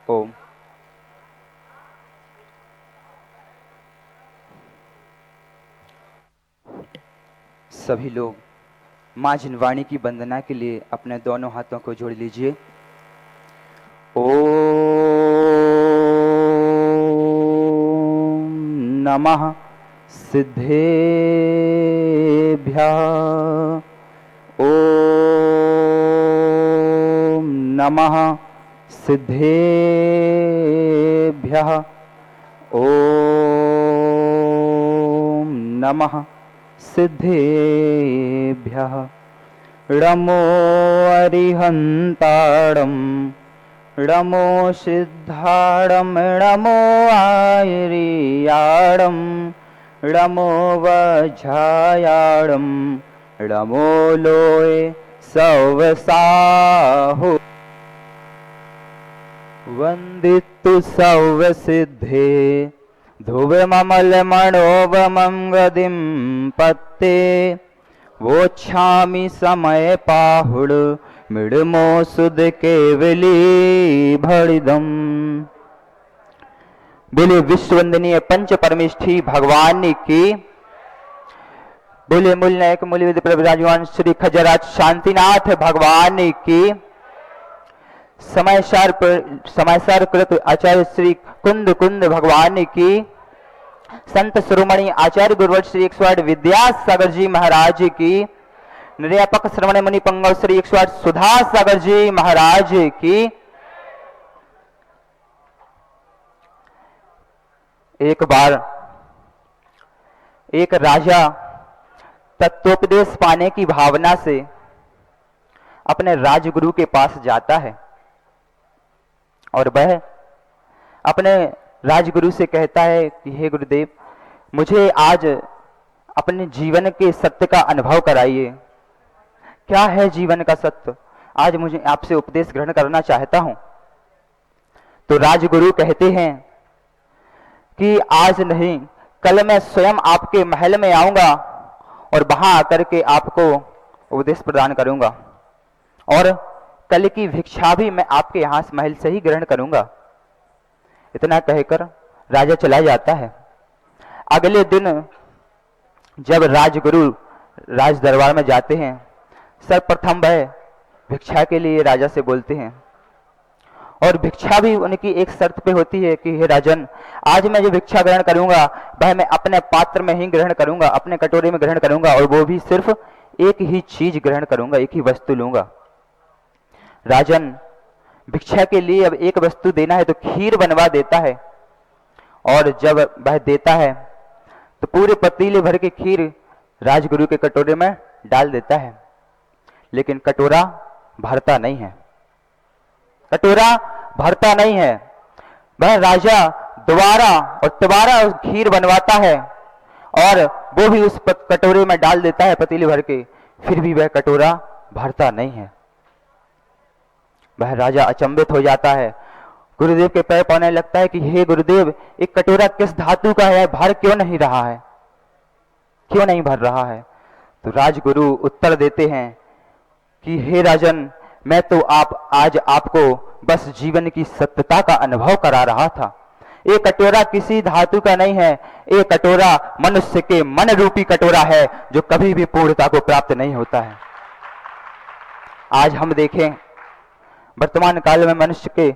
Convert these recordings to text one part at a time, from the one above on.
ओम। सभी लोग माँ जिनवाणी की वंदना के लिए अपने दोनों हाथों को जोड़ लीजिए। ओम नमः सिद्धेभ्यः। ओम नमः सिद्धेभ्यः। ओम नमः सिद्धेभ्यः। नमो अरिहन्ताणं नमो सिद्धाणं नमो आयर्याणं नमो वज्रायाणं नमो लोये सवसाहो। वन्दितु सर्वसिद्धे ध्रुवममलमणोवमं गदिं पत्ते वोच्छामि समय पाहुड़ मृडमो सुद केवली भड़िदम। बोले विश्ववंदनीय पंच परमेष्ठी भगवान की। बोले मूल नायक मूल विधि पर विराजमान श्री खजराज शांतिनाथ भगवान की। समयसार कृत आचार्य श्री कुंद कुंद भगवान की। संत शिरोमणि आचार्य गुरुवर श्री 108 विद्यासागर जी महाराज की। निर्यापक श्रवण मुनि पंगव श्री 108 सुधा सागर जी महाराज की। एक बार एक राजा तत्वोपदेश पाने की भावना से अपने राजगुरु के पास जाता है और वह अपने राजगुरु से कहता है कि हे गुरुदेव, मुझे आज अपने जीवन के सत्य का अनुभव कराइए। क्या है जीवन का सत्य? आज मुझे आपसे उपदेश ग्रहण करना चाहता हूं। तो राजगुरु कहते हैं कि आज नहीं, कल मैं स्वयं आपके महल में आऊंगा और वहां आकर के आपको उपदेश प्रदान करूंगा और कल की भिक्षा भी मैं आपके यहां महल से ही ग्रहण करूंगा। इतना कहकर राजा चला जाता है। अगले दिन जब राजगुरु राज दरबार में जाते हैं, सर्वप्रथम वह भिक्षा के लिए राजा से बोलते हैं और भिक्षा भी उनकी एक शर्त पे होती है कि हे राजन, आज मैं जो भिक्षा ग्रहण करूंगा वह मैं अपने पात्र में ही ग्रहण करूंगा, अपने कटोरे में ग्रहण करूंगा और वो भी सिर्फ एक ही चीज ग्रहण करूंगा, एक ही वस्तु लूंगा। राजन भिक्षा के लिए अब एक वस्तु देना है तो खीर बनवा देता है और जब वह देता है तो पूरे पतीले भर के खीर राजगुरु के कटोरे में डाल देता है, लेकिन कटोरा भरता नहीं है। कटोरा भरता नहीं है। वह राजा दोबारा और दोबारा खीर बनवाता है और वो भी उस कटोरे में डाल देता है पतीले भर के, फिर भी वह कटोरा भरता नहीं है। वह राजा अचंभित हो जाता है, गुरुदेव के पैर पड़ने लगता है कि हे गुरुदेव, एक कटोरा किस धातु का है, भर क्यों नहीं रहा है, क्यों नहीं भर रहा है? तो राजगुरु उत्तर देते हैं कि हे राजन, मैं तो आज आपको बस जीवन की सत्यता का अनुभव करा रहा था। ये कटोरा किसी धातु का नहीं है, ये कटोरा मनुष्य के मन रूपी कटोरा है जो कभी भी पूर्णता को प्राप्त नहीं होता है। आज हम देखें वर्तमान काल में मनुष्य के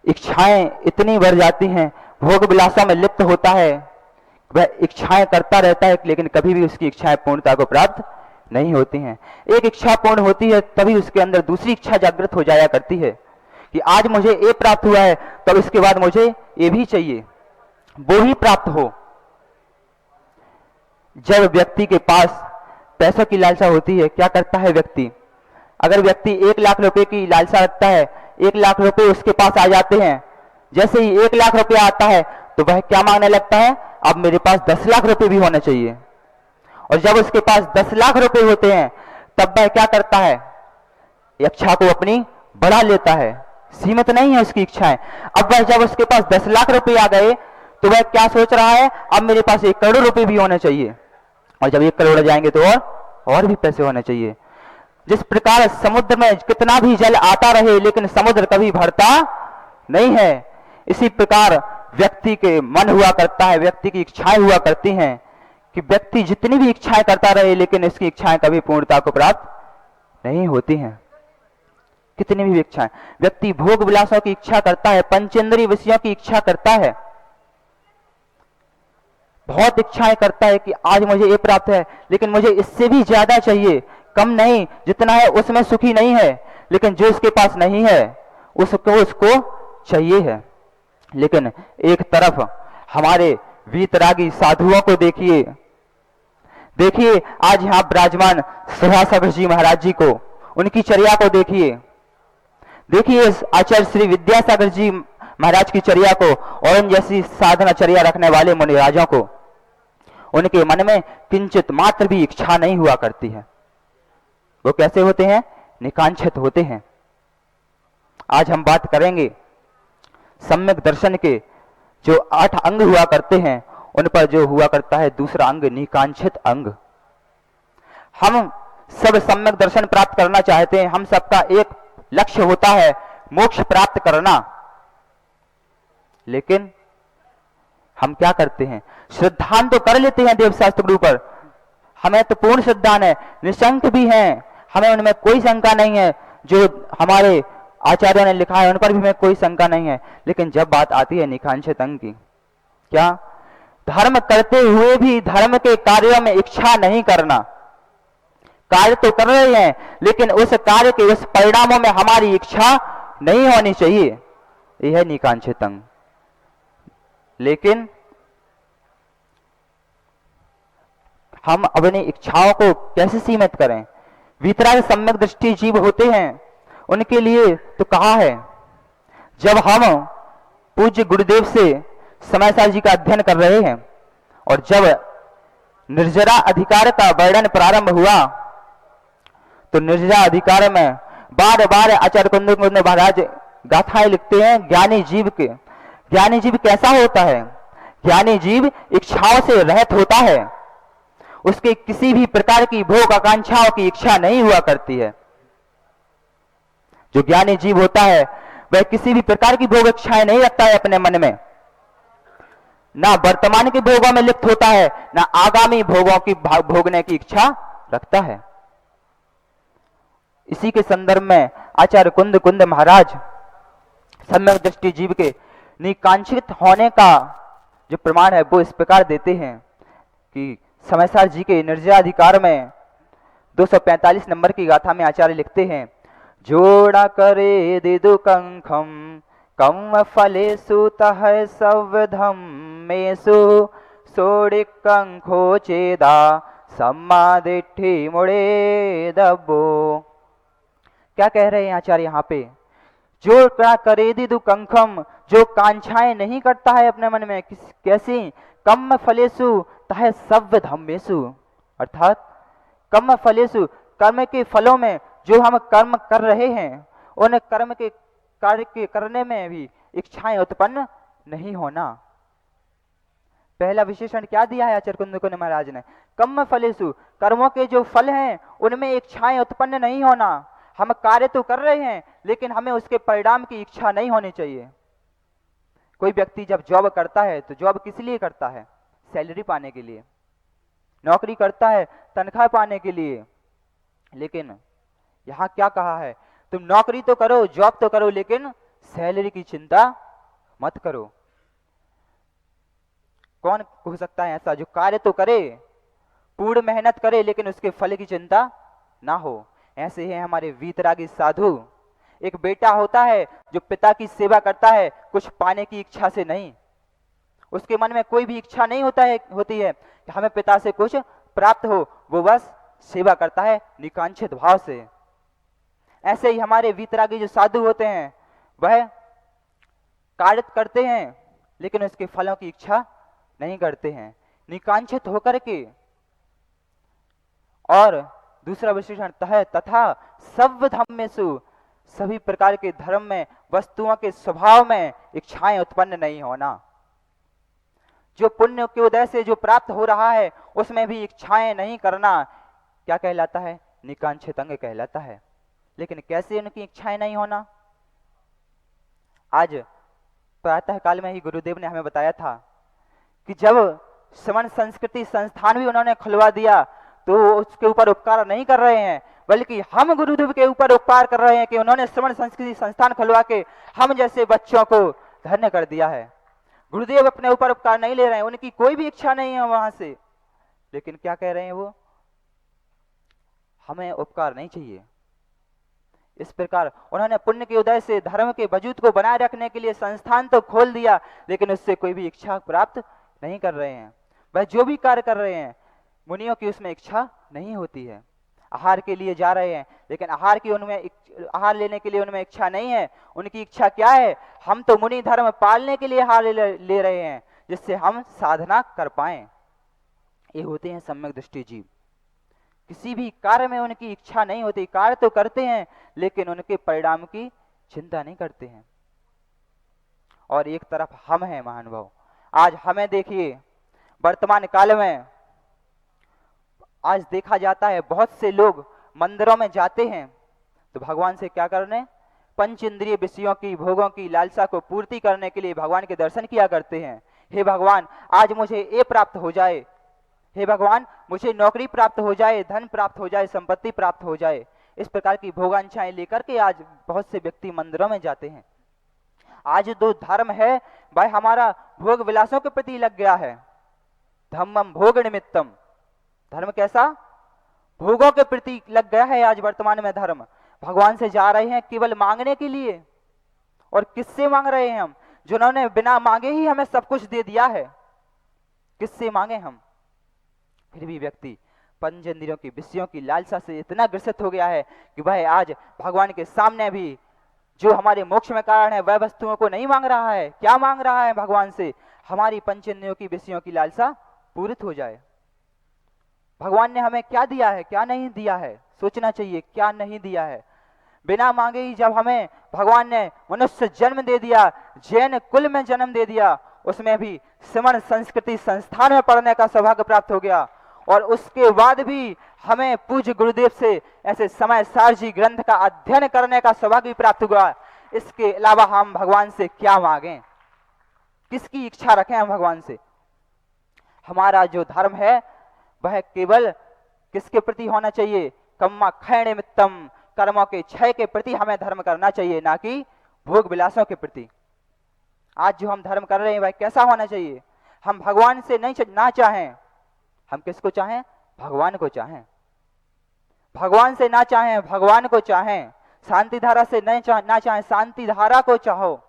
इच्छाएं इतनी बढ़ जाती हैं, भोग विलासा में लिप्त होता है, वह इच्छाएं करता रहता है लेकिन कभी भी उसकी इच्छाएं पूर्णता को प्राप्त नहीं होती हैं। एक इच्छा पूर्ण होती है तभी उसके अंदर दूसरी इच्छा जागृत हो जाया करती है कि आज मुझे ये प्राप्त हुआ है तब इसके बाद मुझे ये भी चाहिए, वो ही प्राप्त हो। जब व्यक्ति के पास पैसों की लालसा होती है, क्या करता है व्यक्ति? अगर व्यक्ति 1 लाख रुपए की लालसा रखता है, 1 लाख रुपए उसके पास आ जाते हैं, जैसे ही 1 लाख रुपया आता है तो वह क्या मांगने लगता है? अब मेरे पास 10 लाख रुपए भी होना चाहिए। और जब उसके पास 10 लाख रुपए होते हैं तब वह क्या करता है? इच्छा को अपनी बढ़ा लेता है, सीमित नहीं है उसकी इच्छाएं। अब वह जब उसके पास 10 लाख रुपए आ गए तो वह क्या सोच रहा है? अब मेरे पास 1 करोड़ रुपए भी होने चाहिए और जब 1 करोड़ जाएंगे तो और भी पैसे होने चाहिए। जिस प्रकार समुद्र में कितना भी जल आता रहे लेकिन समुद्र कभी भरता नहीं है। इसी प्रकार व्यक्ति के मन हुआ करता है, व्यक्ति की इच्छाएं हुआ करती हैं कि व्यक्ति जितनी भी इच्छाएं करता रहे लेकिन इसकी इच्छाएं कभी पूर्णता को प्राप्त नहीं होती हैं। कितनी भी इच्छाएं, व्यक्ति भोग विलासों की इच्छा करता है, पंचेंद्रिय विषयों की इच्छा करता है, बहुत इच्छाएं करता है कि आज मुझे ये प्राप्त है लेकिन मुझे इससे भी ज्यादा चाहिए, कम नहीं, जितना है उसमें सुखी नहीं है, लेकिन जो इसके पास नहीं है उसको चाहिए है। लेकिन एक तरफ हमारे वीतरागी साधुओं को देखिए, देखिए आज यहां विराजमान सुभाषागर जी महाराज जी को, उनकी चर्या को देखिए, देखिए आचार्य श्री विद्यासागर जी महाराज की चर्या को और उन जैसी साधना चर्या रखने वाले मुनिराजों को, उनके मन में किंचित मात्र भी इच्छा नहीं हुआ करती है। वो कैसे होते हैं? निकांक्षित होते हैं। आज हम बात करेंगे सम्यक दर्शन के जो 8 अंग हुआ करते हैं, उन पर जो हुआ करता है दूसरा अंग निकांक्षित अंग। हम सब सम्यक दर्शन प्राप्त करना चाहते हैं, हम सबका एक लक्ष्य होता है मोक्ष प्राप्त करना, लेकिन हम क्या करते हैं? श्रद्धान तो कर लेते हैं देवशास्त्र गुरु पर, हमें तो पूर्ण श्रद्धान है, निशंक भी हैं, हमें उनमें कोई शंका नहीं है, जो हमारे आचार्यों ने लिखा है उन पर भी हमें कोई शंका नहीं है। लेकिन जब बात आती है निकांक्षित अंग की, क्या धर्म करते हुए भी धर्म के कार्यों में इच्छा नहीं करना, कार्य तो कर रहे हैं लेकिन उस कार्य के उस परिणामों में हमारी इच्छा नहीं होनी चाहिए, यह है निकांक्षित अंग। लेकिन हम अपनी इच्छाओं को कैसे सीमित करें? वीतराग सम्यक दृष्टि जीव होते हैं, उनके लिए तो कहा है, जब हम पूज्य गुरुदेव से समयसार जी का अध्ययन कर रहे हैं और जब निर्जरा अधिकार का वर्णन प्रारंभ हुआ तो निर्जरा अधिकार में बार बार आचार्य कुंद महाराज गाथाएं लिखते हैं ज्ञानी जीव के। ज्ञानी जीव कैसा होता है? ज्ञानी जीव इच्छाओं से रहित होता है, उसके किसी भी प्रकार की भोग आकांक्षाओं की इच्छा नहीं हुआ करती है। जो ज्ञानी जीव होता है वह किसी भी प्रकार की भोग इच्छाएं नहीं रखता है अपने मन में, ना वर्तमान के भोगों में लिप्त होता है, ना आगामी भोगों की भोगने की इच्छा रखता है। इसी के संदर्भ में आचार्य कुंद महाराज सम्यक दृष्टि जीव के निकांक्षित होने का जो प्रमाण है वो इस प्रकार देते हैं कि समयसार जी के निर्जराधिकार में 245 नंबर की गाथा में आचार्य लिखते हैं, जोड़ा करे दिदु कंखम कम फलेसु तह सवधम्मेसु सोडिक कंखो चेदा सम्मादिठी मुड़े दब्बो। क्या कह रहे हैं आचार्य यहाँ पे? जो करे दिदु कंखम, जो कांक्षाएं नहीं करता है अपने मन में, कैसी? कम फलेसु तह सवधम्मेसु, अर्थात कम फलेसु, कर्म के फलों में जो हम कर्म कर रहे हैं उन कर्म के कार्य के करने में भी इच्छाएं उत्पन्न नहीं होना। पहला विशेषण क्या दिया है आचार्य कुंद महाराज ने? कम फलेसु, कर्मों के जो फल हैं उनमें इच्छाएं उत्पन्न नहीं होना। हम कार्य तो कर रहे हैं लेकिन हमें उसके परिणाम की इच्छा नहीं होनी चाहिए। कोई व्यक्ति जब जॉब करता है तो जॉब किस लिए करता है? सैलरी पाने के लिए। नौकरी करता है तनख्वाह पाने के लिए। लेकिन यहां क्या कहा है? तुम नौकरी तो करो, जॉब तो करो, लेकिन सैलरी की चिंता मत करो। कौन हो सकता है ऐसा जो कार्य तो करे, पूर्ण मेहनत करे, लेकिन उसके फल की चिंता ना हो? ऐसे हैं हमारे वीतरागी साधु। एक बेटा होता है जो पिता की सेवा करता है कुछ पाने की इच्छा से नहीं, उसके मन में कोई भी इच्छा नहीं होती है कि हमें पिता से कुछ प्राप्त हो, वो बस सेवा करता है निकांक्षित भाव से। ऐसे ही हमारे वीतरागी जो साधु होते हैं वह कार्य करते हैं लेकिन उसके फलों की इच्छा नहीं करते हैं, निकांक्षित होकर के। और दूसरा विशेषण तथा सब धम्मेषु, सभी प्रकार के धर्म में वस्तुओं के स्वभाव में इच्छाएं उत्पन्न नहीं होना। जो पुण्य के उदय से जो प्राप्त हो रहा है उसमें भी इच्छाएं नहीं करना क्या कहलाता है? निकांक्षित अंग कहलाता है। लेकिन कैसे उनकी इच्छाएं नहीं होना? आज प्रातः काल में ही गुरुदेव ने हमें बताया था कि जब श्रवण संस्कृति संस्थान भी उन्होंने खुलवा दिया तो उसके ऊपर उपकार नहीं कर रहे हैं, बल्कि हम गुरुदेव के ऊपर उपकार कर रहे हैं कि उन्होंने श्रवण संस्कृति संस्थान खुलवा के हम जैसे बच्चों को धन्य कर दिया है। गुरुदेव अपने ऊपर उपकार नहीं ले रहे हैं, उनकी कोई भी इच्छा नहीं है वहां से, लेकिन क्या कह रहे हैं वो, हमें उपकार नहीं चाहिए। इस प्रकार उन्होंने पुण्य के उदय से धर्म के वजूद को बनाए रखने के लिए संस्थान तो खोल दिया, लेकिन उससे कोई भी इच्छा प्राप्त नहीं कर रहे हैं। वह जो भी कार्य कर रहे हैं मुनियों की उसमें इच्छा नहीं होती है। आहार के लिए जा रहे हैं, लेकिन आहार लेने के लिए उनमें इच्छा नहीं है। उनकी इच्छा क्या है, हम तो मुनि धर्म पालने के लिए आहार ले रहे हैं, जिससे हम साधना कर पाए। ये होते हैं सम्यक दृष्टि जीव। किसी भी कार्य में उनकी इच्छा नहीं होती, कार्य तो करते हैं लेकिन उनके परिणाम की चिंता नहीं करते हैं। और एक तरफ हम हैं महानुभाव, आज हमें देखिए, वर्तमान काल में आज देखा जाता है बहुत से लोग मंदिरों में जाते हैं तो भगवान से क्या करने, पंच इंद्रिय विषयों की भोगों की लालसा को पूर्ति करने के लिए भगवान के दर्शन किया करते हैं। हे भगवान आज मुझे ये प्राप्त हो जाए, हे भगवान मुझे नौकरी प्राप्त हो जाए, धन प्राप्त हो जाए, संपत्ति प्राप्त हो जाए। इस प्रकार की भोगांछाएं लेकर के आज बहुत से व्यक्ति मंदिरों में जाते हैं। आज जो धर्म है भाई हमारा भोग विलासों के प्रति लग गया है। धम्मम भोग निमित्तम, धर्म कैसा, भोगों के प्रति लग गया है आज वर्तमान में धर्म। भगवान से जा रहे हैं केवल मांगने के लिए, और किससे मांग रहे हैं हम, जिन्होंने बिना मांगे ही हमें सब कुछ दे दिया है, किससे मांगे हम। फिर भी व्यक्ति पंच इंद्रियों की विषयों की लालसा से इतना ग्रसित हो गया है कि वह आज भगवान के सामने भी जो हमारे मोक्ष में कारण है वह वस्तुओं को नहीं मांग रहा है। क्या मांग रहा है भगवान से, हमारी पंच इंद्रियों की विषयों की लालसा पूरित हो जाए। भगवान ने हमें क्या दिया है, क्या नहीं दिया है, सोचना चाहिए क्या नहीं दिया है। बिना मांगे ही जब हमें भगवान ने मनुष्य जन्म दे दिया, जैन कुल में जन्म दे दिया, उसमें भी श्रवण संस्कृति संस्थान में पढ़ने का सौभाग्य प्राप्त हो गया, और उसके बाद भी हमें पूज्य गुरुदेव से ऐसे समय सारजी ग्रंथ का अध्ययन करने का सौभाग्य प्राप्त हुआ। इसके अलावा हम भगवान से क्या मांगें, किसकी इच्छा रखें हम भगवान से। हमारा जो धर्म है वह केवल किसके प्रति होना चाहिए, कर्म क्षय निमित्तम, कर्मों के क्षय के प्रति हमें धर्म करना चाहिए, ना कि भोग विलासों के प्रति। आज जो हम धर्म कर रहे हैं वह कैसा होना चाहिए, हम भगवान से नहीं ना चाहें, हम किसको चाहें, भगवान को चाहें। भगवान से ना चाहें, भगवान को चाहें। शांति धारा से ना चाहें, शांति धारा को चाहो।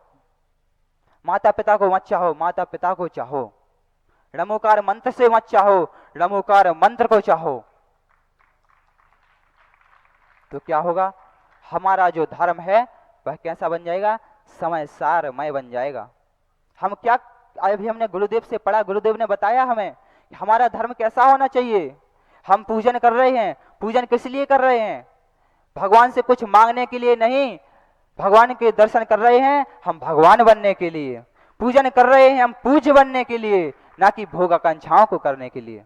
माता पिता को मत चाहो, माता पिता को चाहो। रमोकार मंत्र से मत चाहो, रमोकार मंत्र को चाहो। तो क्या होगा, हमारा जो धर्म है वह कैसा बन जाएगा, समय सारमय बन जाएगा। हम क्या अभी हमने गुरुदेव से पढ़ा, गुरुदेव ने बताया हमें हमारा धर्म कैसा होना चाहिए। हम पूजन कर रहे हैं, पूजन किस लिए कर रहे हैं, भगवान से कुछ मांगने के लिए नहीं, भगवान के दर्शन कर रहे हैं हम भगवान बनने के लिए। पूजन कर रहे हैं हम पूज्य बनने के लिए, ना कि भोग आकांक्षाओं को करने के लिए।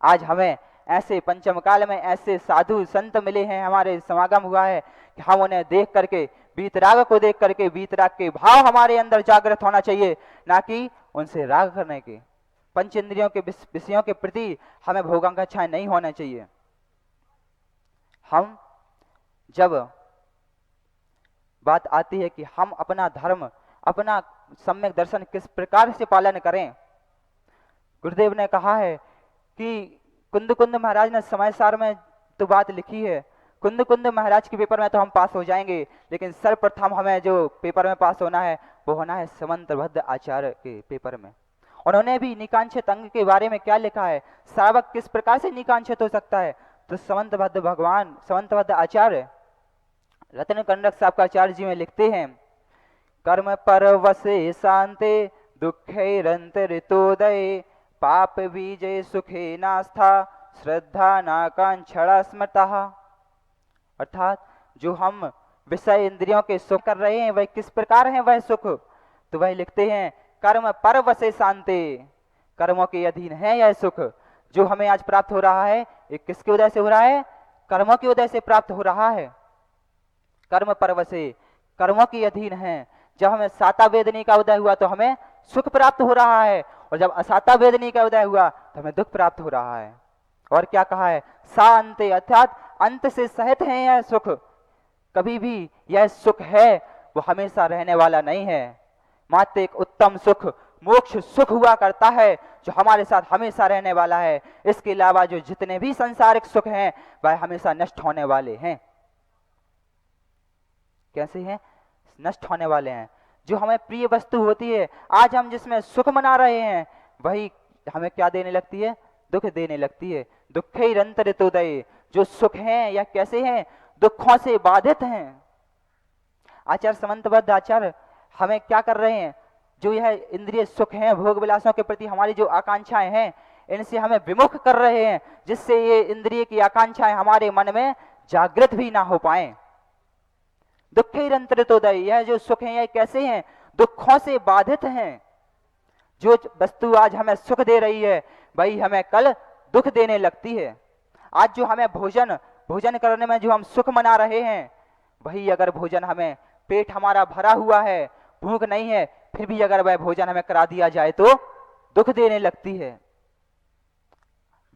आज हमें ऐसे पंचम काल में ऐसे साधु संत मिले हैं, हमारे समागम हुआ है कि हम उन्हें देख करके, वीतराग को देख करके वीतराग के भाव हमारे अंदर जागृत होना चाहिए, ना कि उनसे राग करने के। पंच इंद्रियों के विषयों के प्रति हमें भोगाकांक्षाएं नहीं होना चाहिए। हम जब बात आती है कि हम अपना धर्म, अपना सम्यक दर्शन किस प्रकार से पालन करें, गुरुदेव ने कहा है कि कुंद महाराज ने समय सार में तो बात लिखी है, कुंद महाराज के पेपर में तो हम पास हो जाएंगे, लेकिन सर्वप्रथम हमें जो पेपर में पास होना है वो होना है समंतभद्र आचार्य के पेपर में। उन्होंने भी निकांक्षित अंग के बारे में क्या लिखा है, श्रावक किस प्रकार से निकांक्षित हो सकता है, तो समंतभद्र आचार्य रत्न कंडक साहब का आचार्य जी में लिखते हैं, कर्म परवसे शांते दुखे रंत ऋतोदय पाप बीजे सुखे नास्था श्रद्धा नाकांक्षणा स्मृतः। अर्थात जो हम विषय इंद्रियों के सुख कर रहे हैं वह किस प्रकार है वह सुख, तो वह लिखते हैं कर्म परवसे शांते, कर्मों के अधीन है यह सुख। जो हमें आज प्राप्त हो रहा है ये किसके उदय से हो रहा है, कर्मों के उदय से प्राप्त हो रहा है। कर्म परवसे, कर्मों के अधीन है, जब हमें साता वेदनी का उदय हुआ तो हमें सुख प्राप्त हो रहा है, और जब असाता वेदनी का उदय हुआ तो हमें दुख प्राप्त हो रहा है। और क्या कहा है, सा अंते, अर्थात अंत से सहित है यह सुख। कभी भी यह सुख है वो हमेशा रहने वाला नहीं है। मात्र एक उत्तम सुख मोक्ष सुख हुआ करता है जो हमारे साथ हमेशा रहने वाला है। इसके अलावा जो जितने भी संसारिक सुख हैं वह हमेशा नष्ट होने वाले हैं। कैसे हैं, नष्ट होने वाले हैं। जो हमें प्रिय वस्तु होती है, आज हम जिसमें सुख मना रहे हैं, वही हमें क्या देने लगती है, दुख देने लगती है। दुखे रंतरितोदय, जो सुख हैं या कैसे हैं, दुखों से बाधित हैं। आचार्य समंतबद्ध आचार्य हमें क्या कर रहे हैं, जो यह इंद्रिय सुख हैं, भोग विलासों के प्रति हमारी जो आकांक्षाएं हैं, इनसे हमें विमुख कर रहे हैं, जिससे ये इंद्रिय की आकांक्षाएं हमारे मन में जागृत भी ना हो पाए। दुखे रंतरितोदय, यह जो सुख हैं यह कैसे हैं, दुखों से बाधित हैं। जो वस्तु आज हमें सुख दे रही है वही हमें कल दुख देने लगती है। आज जो हमें भोजन करने में जो हम सुख मना रहे हैं, वही अगर भोजन हमें, पेट हमारा भरा हुआ है, भूख नहीं है, फिर भी अगर वह भोजन हमें करा दिया जाए तो दुख देने लगती है।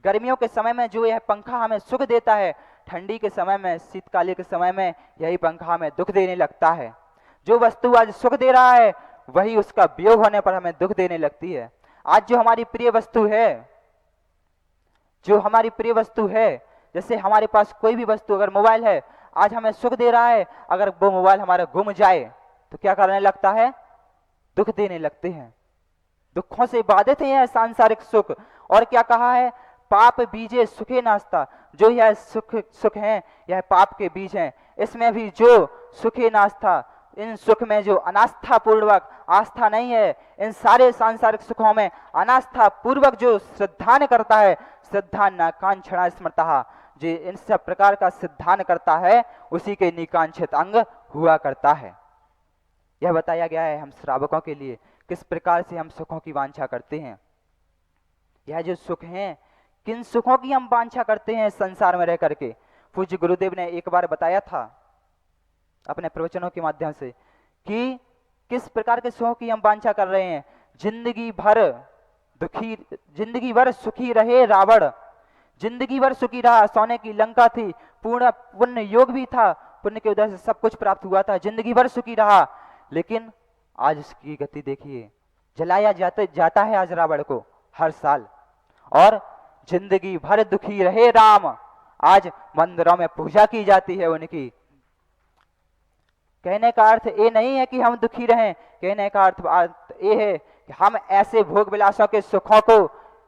गर्मियों के समय में जो यह पंखा हमें सुख देता है, ठंडी के समय में, शीतकालीन के समय में यही पंखा हमें दुख देने लगता है। जो वस्तु आज सुख दे रहा है वही उसका वियोग होने पर हमें दुख देने लगती है। आज जो हमारी प्रिय वस्तु है, जो हमारी प्रिय वस्तु है, जैसे हमारे पास कोई भी वस्तु, अगर मोबाइल है, आज हमें सुख दे रहा है, अगर वो मोबाइल हमारा गुम जाए तो क्या करने लगता है, दुख देने लगते हैं। दुखों से बाधित है यह सांसारिक सुख। और क्या कहा है, पाप बीजे सुखे नास्ता, जो यह सुख है यह पाप के बीज हैं। इसमें भी जो सुखे नास्ता, इन सुख में जो अनास्था पूर्वक, आस्था नहीं है, इन सारे सांसारिक सुखों में अनास्था पूर्वक जो श्रद्धान करता है, श्रद्धा नाकांक्षणा स्मृता, जो इन सब प्रकार का सिद्धांत करता है उसी के निकांक्षित अंग हुआ करता है। यह बताया गया है हम श्रावकों के लिए किस प्रकार से हम सुखों की वांछा करते हैं। यह जो सुख हैं, किन सुखों की हम वांछा करते हैं संसार में रह करके। पूज्य गुरुदेव ने एक बार बताया था अपने प्रवचनों के माध्यम से कि किस प्रकार के सुखों की हम वांछा कर रहे हैं। जिंदगी भर सुखी रहे रावण, जिंदगी भर सुखी रहा, सोने की लंका थी, पूर्ण पुण्य योग भी था, पुण्य के उदय से सब कुछ प्राप्त हुआ था, जिंदगी भर सुखी रहा। लेकिन आज उसकी गति देखिए, जलाया जाता है आज रावण को हर साल। और जिंदगी भर दुखी रहे राम, आज मंदिरों में पूजा की जाती है उनकी। कहने का अर्थ ये नहीं है कि हम दुखी रहें, कहने का अर्थ ये है कि हम ऐसे भोग विलासों के सुखों को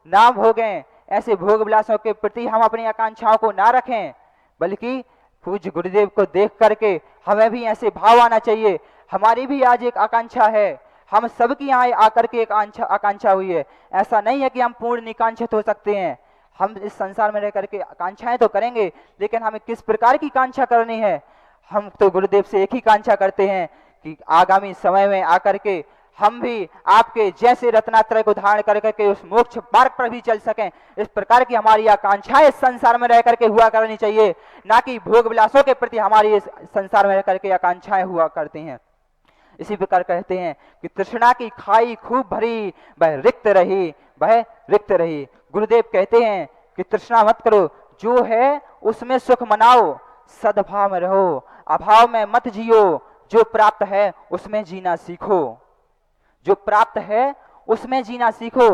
ना भोगें, ऐसे भोग विलासों के प्रति हम अपनी आकांक्षाओं को ना रखें, बल्कि पूज्य गुरुदेव को देख करके हमें भी ऐसे भाव आना चाहिए। हमारी भी आज एक आकांक्षा है, हम सबकी यहाँ आकर के एक आकांक्षा हुई है। ऐसा नहीं है कि हम पूर्ण निकांक्षित हो सकते हैं। हम इस संसार में रह करके आकांक्षाएं तो करेंगे, लेकिन हमें किस प्रकार की कांक्षा करनी है। हम तो गुरुदेव से एक ही कांक्षा करते हैं कि आगामी समय में आकर के हम भी आपके जैसे रत्नात्रय को धारण कर करके उस मोक्ष मार्ग पर भी चल सकें। इस प्रकार की हमारी आकांक्षाएं इस संसार में रह करके हुआ करनी चाहिए, ना कि भोग विलासों के प्रति हमारी इस संसार में रह करके आकांक्षाएं हुआ करती हैं। इसी प्रकार कहते हैं कि तृष्णा की खाई खूब भरी, वह रिक्त रही। गुरुदेव कहते हैं कि तृष्णा मत करो, जो है उसमें सुख मनाओ, सद्भाव में रहो, अभाव में मत जियो। जो प्राप्त है उसमें जीना सीखो, जो प्राप्त है उसमें जीना सीखो।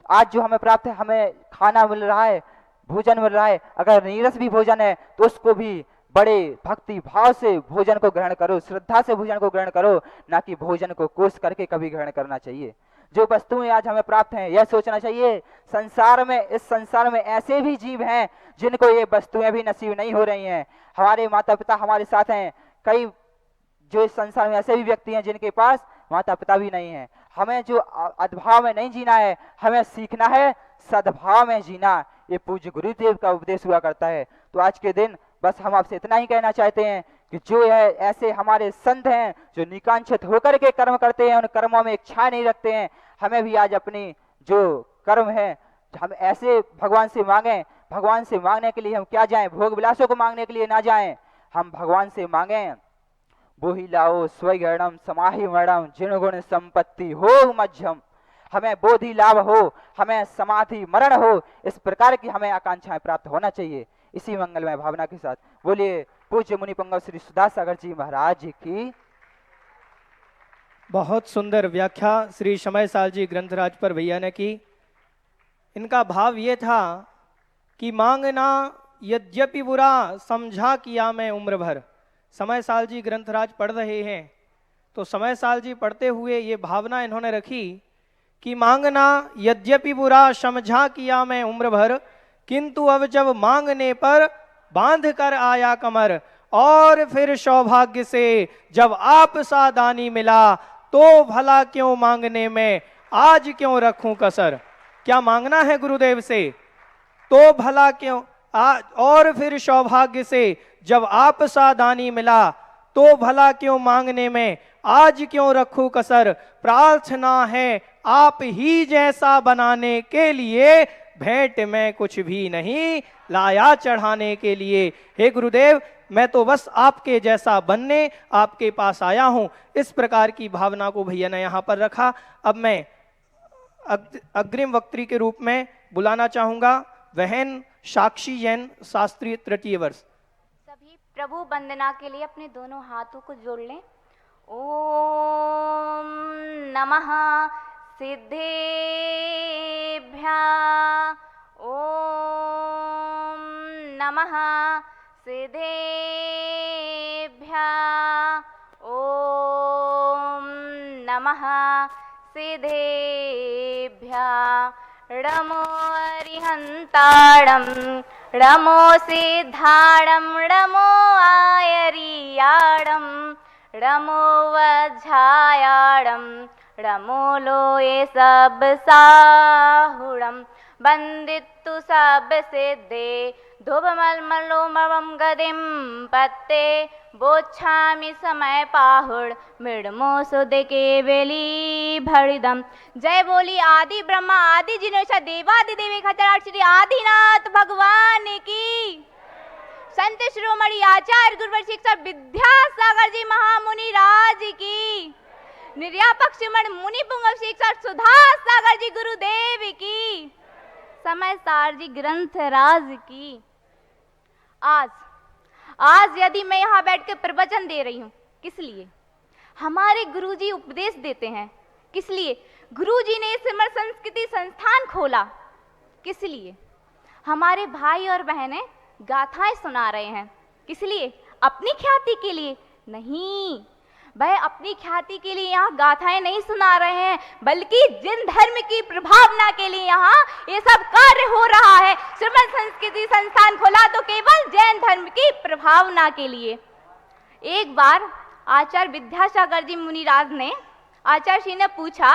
आज जो हमें प्राप्त है, हमें खाना मिल रहा है, भोजन मिल रहा है, अगर नीरस भी भोजन है तो उसको भी बड़े भक्ति भाव से भोजन को ग्रहण करो, श्रद्धा से भोजन को ग्रहण करो, ना कि भोजन को कोस करके कभी ग्रहण करना चाहिए। जो वस्तुएं आज हमें प्राप्त हैं, यह सोचना चाहिए इस संसार में ऐसे भी जीव हैं जिनको ये वस्तुएं भी नसीब नहीं हो रही हैं। हमारे माता पिता हमारे साथ हैं, कई जो इस संसार में ऐसे भी व्यक्ति हैं जिनके पास माता पिता भी नहीं है। हमें जो अद्भाव में नहीं जीना है, हमें सीखना है सद्भाव में जीना। ये पूज्य गुरुदेव का उपदेश हुआ करता है। तो आज के दिन बस हम आपसे इतना ही कहना चाहते हैं कि जो है ऐसे हमारे संत हैं जो निकांक्षित होकर के कर्म करते हैं, उन कर्मों में इच्छा नहीं रखते हैं, हमें भी आज अपनी जो कर्म है हम ऐसे भगवान से मांगें। भगवान से मांगने के लिए हम क्या जाएं, भोग विलासों को मांगने के लिए ना जाएं, हम भगवान से मांगें बोहि लाओ स्वगणम समाहि मरणम जिन गुण संपत्ति हो मध्यम। हमें बोधि लाभ हो, हमें समाधि मरण हो, इस प्रकार की हमें आकांक्षाएं प्राप्त होना चाहिए। इसी मंगलमय भावना के साथ बोलिए पूज्य मुनि पुंगव श्री सुधा सागर जी महाराज की। बहुत सुंदर व्याख्या श्री समय साल जी ग्रंथराज पर भैया ने की। इनका भाव ये था कि मांगना यद्यपि बुरा समझा किया मैं उम्र भर। समय साल जी ग्रंथराज पढ़ रहे हैं तो समय साल जी पढ़ते हुए ये भावना इन्होंने रखी कि मांगना यद्यपि बुरा समझा किया मैं उम्र भर, किंतु अब जब मांगने पर बांध कर आया कमर, और फिर सौभाग्य से जब आप सा दानी मिला, तो भला क्यों मांगने में आज क्यों रखूं कसर। क्या मांगना है गुरुदेव से, तो भला क्यों और फिर सौभाग्य से जब आप सा दानी मिला, तो भला क्यों मांगने में आज क्यों रखूं कसर। प्रार्थना है आप ही जैसा बनाने के लिए, भेंट में कुछ भी नहीं लाया चढ़ाने के लिए। हे गुरुदेव, मैं तो बस आपके जैसा बनने आपके पास आया हूं। इस प्रकार की भावना को भैया ने यहां पर रखा। अब मैं अग्रिम वक्त्री के रूप में बुलाना चाहूंगा बहन साक्षी जैन, शास्त्रीय तृतीय वर्ष। सभी प्रभु वंदना के लिए अपने दोनों हाथों को जोड़ लें। ओम नमः सिद्धेभ्यः, ओम नमः सिद्धेभ्यः, ओम नमः सिद्धेभ्यः। णमो अरिहन्ताणं, णमो सिद्धाणं, णमो आयरियाणं, णमो वज्रायाणं, णमो लोये सब साहुणं। वन्दितु सब सिद्धे धुवमल्मलोमवं गदिं पत्ते, बोच्छामि समय पाहुड़ मृडमो सुदे केवली भरिदम। जय बोली आदि ब्रह्मा आदि जिनेश देवादि देवी खचराट श्री आदिनाथ भगवान की। संत शिरोमणि आचार्य गुरुवर शिक्षक विद्यासागर जी महामुनि राज की। निर्यापक श्रीमण मुनि पुंगव शिक्षक सुधा सागर जी गुरुदेव की। समय सार जी ग्रंथ राज की। आज यदि मैं यहाँ बैठ के प्रवचन दे रही हूँ, किस लिए? हमारे गुरुजी उपदेश देते हैं, किस लिए? गुरुजी ने सिमर संस्कृति संस्थान खोला, किस लिए? हमारे भाई और बहनें गाथाएं सुना रहे हैं, किस लिए? अपनी ख्याति के लिए नहीं, वह अपनी ख्याति के लिए यहाँ गाथाएं नहीं सुना रहे हैं, बल्कि जिन धर्म की प्रभावना के लिए यहाँ ये सब कार्य हो रहा है। श्रीमद संस्कृति संस्थान खोला तो केवल जैन धर्म की प्रभावना के लिए। एक बार आचार्य विद्यासागर जी मुनिराज ने, आचार्य श्री ने पूछा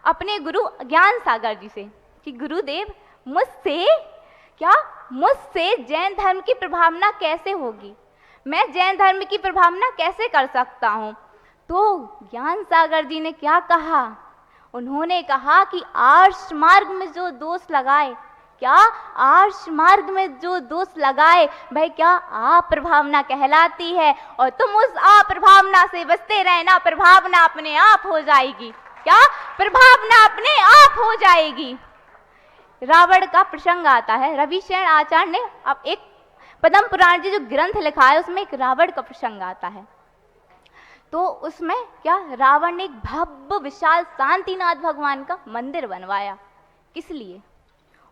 अपने गुरु ज्ञान सागर जी से कि गुरुदेव मुझसे जैन धर्म की प्रभावना कैसे होगी, मैं जैन धर्म की प्रभावना कैसे कर सकता हूँ। तो ज्ञान सागर जी ने क्या कहा? उन्होंने कहा कि आर्ष मार्ग में जो दोष लगाए, क्या आर्ष मार्ग में जो दोष लगाए भाई क्या अप्रभावना कहलाती है, और तुम उस अप्रभावना से बचते रहना, प्रभावना अपने आप हो जाएगी। क्या प्रभावना अपने आप हो जाएगी। रावण का प्रसंग आता है, रविशरण आचार्य ने अब एक पद्म पुराण जी जो ग्रंथ लिखा है उसमें एक रावण का प्रसंग आता है। तो उसमें क्या रावण ने एक भव्य विशाल शांतिनाथ भगवान का मंदिर बनवाया, किस लिए?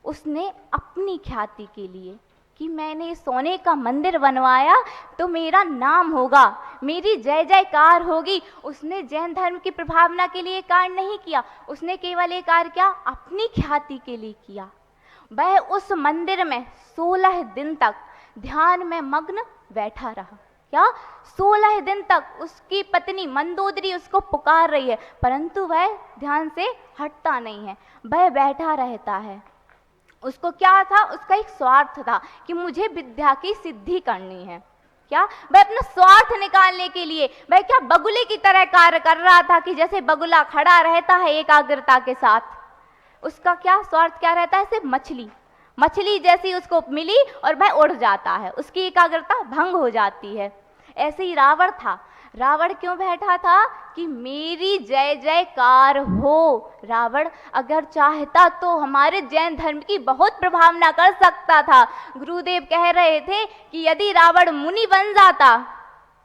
उसने अपनी ख्याति के लिए कि मैंने सोने का मंदिर बनवाया तो मेरा नाम होगा, मेरी जय जयकार होगी। उसने जैन धर्म की प्रभावना के लिए कार्य नहीं किया, उसने केवल एक कार्य क्या अपनी ख्याति के लिए किया। वह उस मंदिर में 16 दिन तक ध्यान में मग्न बैठा रहा। क्या 16 दिन तक उसकी पत्नी मंदोदरी उसको पुकार रही है, परंतु वह ध्यान से हटता नहीं है, वह बैठा रहता है। उसको क्या था? उसका एक स्वार्थ था कि मुझे विद्या की सिद्धि करनी है। क्या वह अपना स्वार्थ निकालने के लिए वह क्या बगुले की तरह कार्य कर रहा था कि जैसे बगुला खड़ा रहता है एकाग्रता के साथ, उसका क्या स्वार्थ क्या रहता है? सिर्फ मछली जैसी उसको मिली और वह उड़ जाता है, उसकी एकाग्रता भंग हो जाती है। ऐसे ही रावण था। रावण क्यों बैठा था? कि मेरी जय जयकार हो। रावण अगर चाहता तो हमारे जैन धर्म की बहुत प्रभावना कर सकता था। गुरुदेव कह रहे थे कि यदि रावण मुनि बन जाता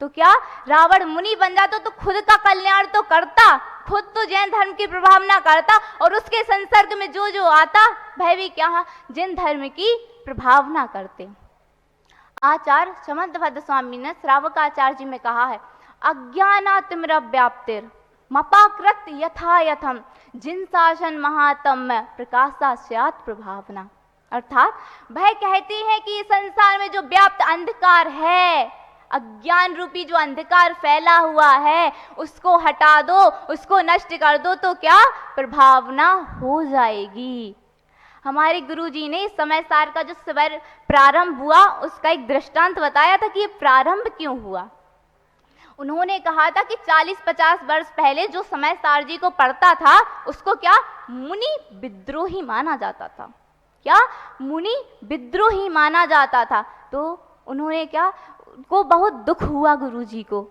तो क्या, रावण मुनि बन जाता तो खुद का कल्याण तो करता, खुद तो जैन धर्म की प्रभावना करता, और उसके संसर्ग में जो जो आता वह भी क्या, जैन धर्म की प्रभावना करते। आचार्य समंतभद्र स्वामी ने श्रावकाचार्य जी में कहा है, अज्ञानातिमिरव्याप्तिर मपाकृत यथा यथम जिन शासन महात्म्य प्रकाशा स्यात् प्रभावना। अर्थात वह कहते हैं कि संसार में जो व्याप्त अंधकार है, अज्ञान रूपी जो अंधकार फैला हुआ है, उसको हटा दो, उसको नष्ट कर दो तो क्या, प्रभावना हो जाएगी। हमारे गुरुजी ने समय सार का जो सवर प्रारंभ हुआ उसका एक दृष्टांत बताया था कि ये प्रारंभ क्यों हुआ। उन्होंने कहा था कि 40-50 वर्ष पहले जो समय सार जी को पढ़ता था उसको क्या, मुनि विद्रोही माना जाता था। क्या, मुनि विद्रोही माना जाता था। तो उन्होंने क्या, को बहुत दुख हुआ गुरुजी को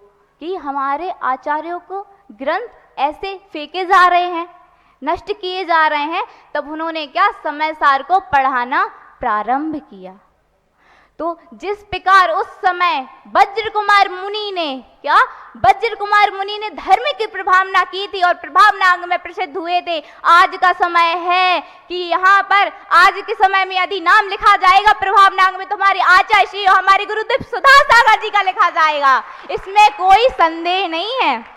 कि हमारे आचार्यों को ग्रंथ ऐसे फेंके जा रहे हैं, नष्ट किए जा रहे हैं। तब उन्होंने क्या, समय सार को पढ़ाना प्रारंभ किया। तो जिस प्रकार उस समय वज्र कुमार मुनि ने क्या, वज्र कुमार मुनि ने धर्म की प्रभावना की थी और प्रभावनांग में प्रसिद्ध हुए थे। आज का समय है कि यहाँ पर आज के समय में यदि नाम लिखा जाएगा प्रभावनांग में तो हमारे आचार्य श्री और हमारे गुरुदेव सुधा सागर जी का लिखा जाएगा, इसमें कोई संदेह नहीं है।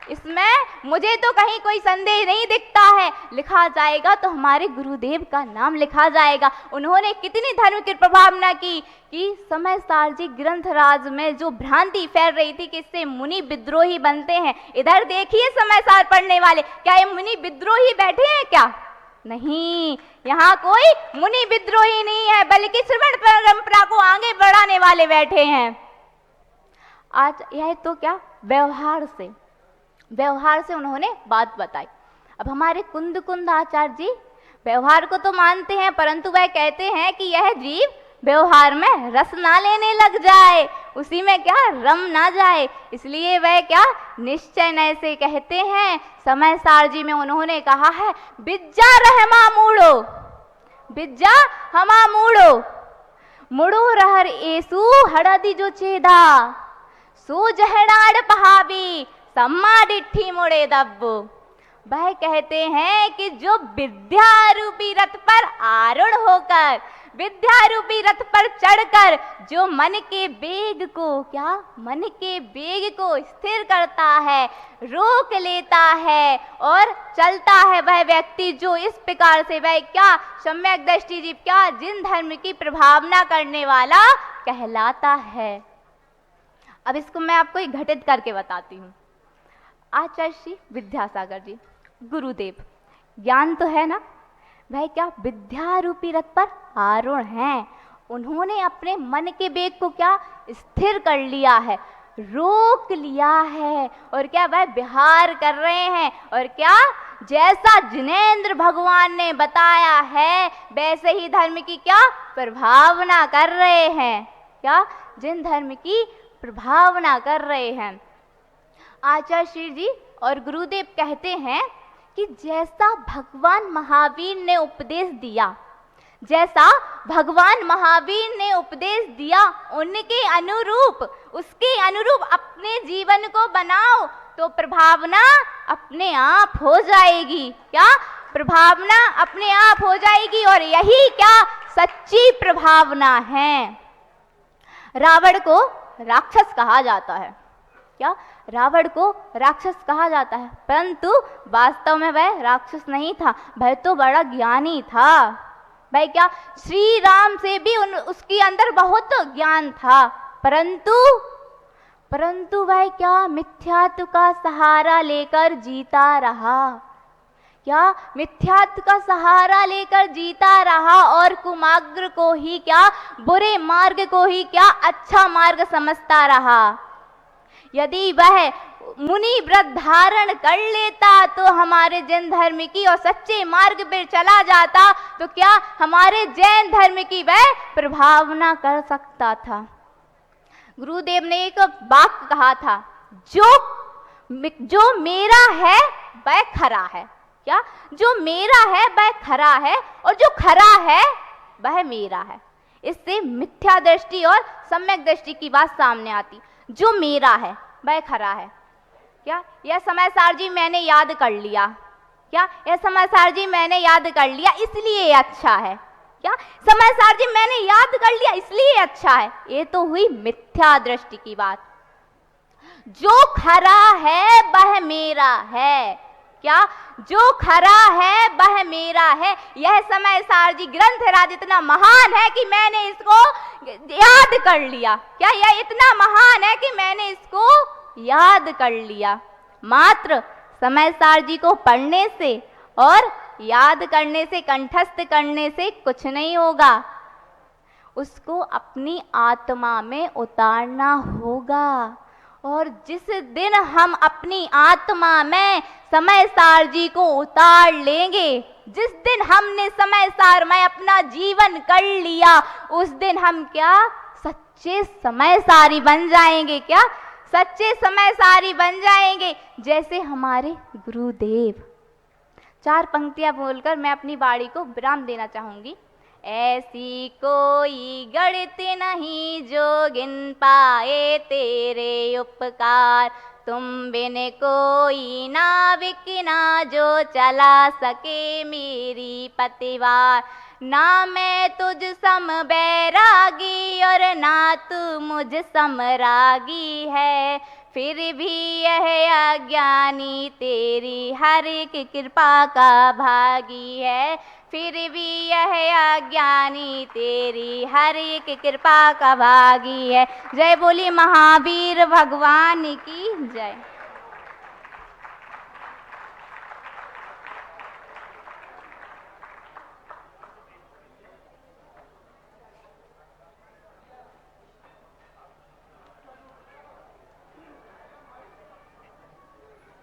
इसमें मुझे तो कहीं कोई संदेह नहीं दिखता है। लिखा जाएगा तो हमारे गुरुदेव का नाम लिखा जाएगा। उन्होंने कितनी धर्म की प्रभावना की कि समय सार जी ग्रंथराज में जो भ्रांति फैल रही थी कि इससे मुनि विद्रोही बनते हैं। इधर देखिए समय सार पढ़ने वाले, क्या ये मुनि विद्रोही बैठे हैं क्या? नहीं, यहाँ कोई मुनि विद्रोही नहीं है, बल्कि श्रवण परंपरा को आगे बढ़ाने वाले बैठे हैं। आज यह तो क्या, व्यवहार से उन्होंने बात बताई। अब हमारे कुंद आचार्य जी व्यवहार को तो मानते हैं, परंतु वह कहते हैं कि यह जीव व्यवहार में रस ना लेने लग जाए, उसी में क्या रम ना जाए, इसलिए वह क्या निश्चय नय से कहते हैं। समय सार जी में उन्होंने कहा है, बिज्जा रहमा मूड़ो, बिज्जा हमा मूड़ो, मुड़ो रहर एसु हड़दी जो चेदा, सो जहड़ाड़ पहावी सम्मा डिट्ठी मुड़े दब्बो। वह कहते हैं कि जो विद्या रूपी रथ पर आरूढ़ होकर, विद्या रूपी रथ पर चढ़कर जो मन के वेग को क्या, मन के वेग को स्थिर करता है, रोक लेता है और चलता है, वह व्यक्ति जो इस प्रकार से वह क्या सम्यक दृष्टि जीव क्या जिन धर्म की प्रभावना करने वाला कहलाता है। अब इसको मैं आपको एक घटित करके बताती हूँ। आचार्य श्री विद्यासागर जी गुरुदेव, ज्ञान तो है ना, वह क्या विद्या रूपी रथ पर आरूढ़ हैं। उन्होंने अपने मन के वेग को क्या स्थिर कर लिया है, रोक लिया है और क्या वह विहार कर रहे हैं। और क्या जैसा जिनेंद्र भगवान ने बताया है वैसे ही धर्म की क्या प्रभावना कर रहे हैं, क्या जिन धर्म की प्रभावना कर रहे हैं। आचार्य श्री जी और गुरुदेव कहते हैं कि जैसा भगवान महावीर ने उपदेश दिया, जैसा भगवान महावीर ने उपदेश दिया उनके अनुरूप, उसके अनुरूप अपने जीवन को बनाओ तो प्रभावना अपने आप हो जाएगी। क्या प्रभावना अपने आप हो जाएगी और यही क्या सच्ची प्रभावना है। रावण को राक्षस कहा जाता है, क्या रावण को राक्षस कहा जाता है, परंतु वास्तव में वह राक्षस नहीं था, वह तो बड़ा ज्ञानी था। भाई क्या श्री राम से भी उसके अंदर बहुत ज्ञान था, परंतु वह क्या मिथ्यात्व का सहारा लेकर जीता रहा, क्या मिथ्यात्व का सहारा लेकर जीता रहा और कुमार्ग को ही क्या बुरे मार्ग को ही क्या अच्छा मार्ग समझता रहा। यदि वह मुनि व्रत धारण कर लेता तो हमारे जैन धर्म की और सच्चे मार्ग पर चला जाता तो क्या हमारे जैन धर्म की वह प्रभावना कर सकता था। गुरुदेव ने एक वाक्य कहा था, जो मेरा है वह खरा है। क्या? जो मेरा है वह खरा है और जो खरा है वह मेरा है। इससे मिथ्या दृष्टि और सम्यक दृष्टि की बात सामने आती। जो मेरा है वह खरा है। क्या? यह समाचार जी मैंने याद कर लिया। क्या? यह समाचार जी मैंने याद कर लिया इसलिए अच्छा है। क्या? समाचार जी मैंने याद कर लिया इसलिए अच्छा है। ये तो हुई मिथ्या दृष्टि की बात। जो खरा है वह मेरा है। क्या? जो खरा है वह मेरा है। यह समाचार जी ग्रंथराज इतना महान है कि मैंने इसको याद कर लिया। क्या? यह इतना महान है कि मैंने इसको याद कर लिया। मात्र समाचार जी को पढ़ने से और याद करने से, कंठस्थ करने से कुछ नहीं होगा। उसको अपनी आत्मा में उतारना होगा। और जिस दिन हम अपनी आत्मा में समाचार जी को उतार लेंगे, जिस दिन हमने समाचार में अपना जीवन कर लिया, उस दिन हम क्या सच्चे समाचारी बन जाएंगे। क्या? सच्चे समाचारी बन जाएंगे। जैसे हमारे गुरुदेव। 4 पंक्तियां बोलकर मैं अपनी वाणी को विराम देना चाहूंगी। ऐसी कोई गणित नहीं जो गिन पाए तेरे उपकार, तुम बिन कोई नाविक ना जो चला सके मेरी पतिवार। ना मैं तुझ सम बैरागी और ना तू मुझ सम रागी है, फिर भी यह अज्ञानी तेरी हर एक कृपा का भागी है। फिर भी यह अज्ञानी तेरी हर एक कृपा का भागी है। जय बोली महावीर भगवान की जय।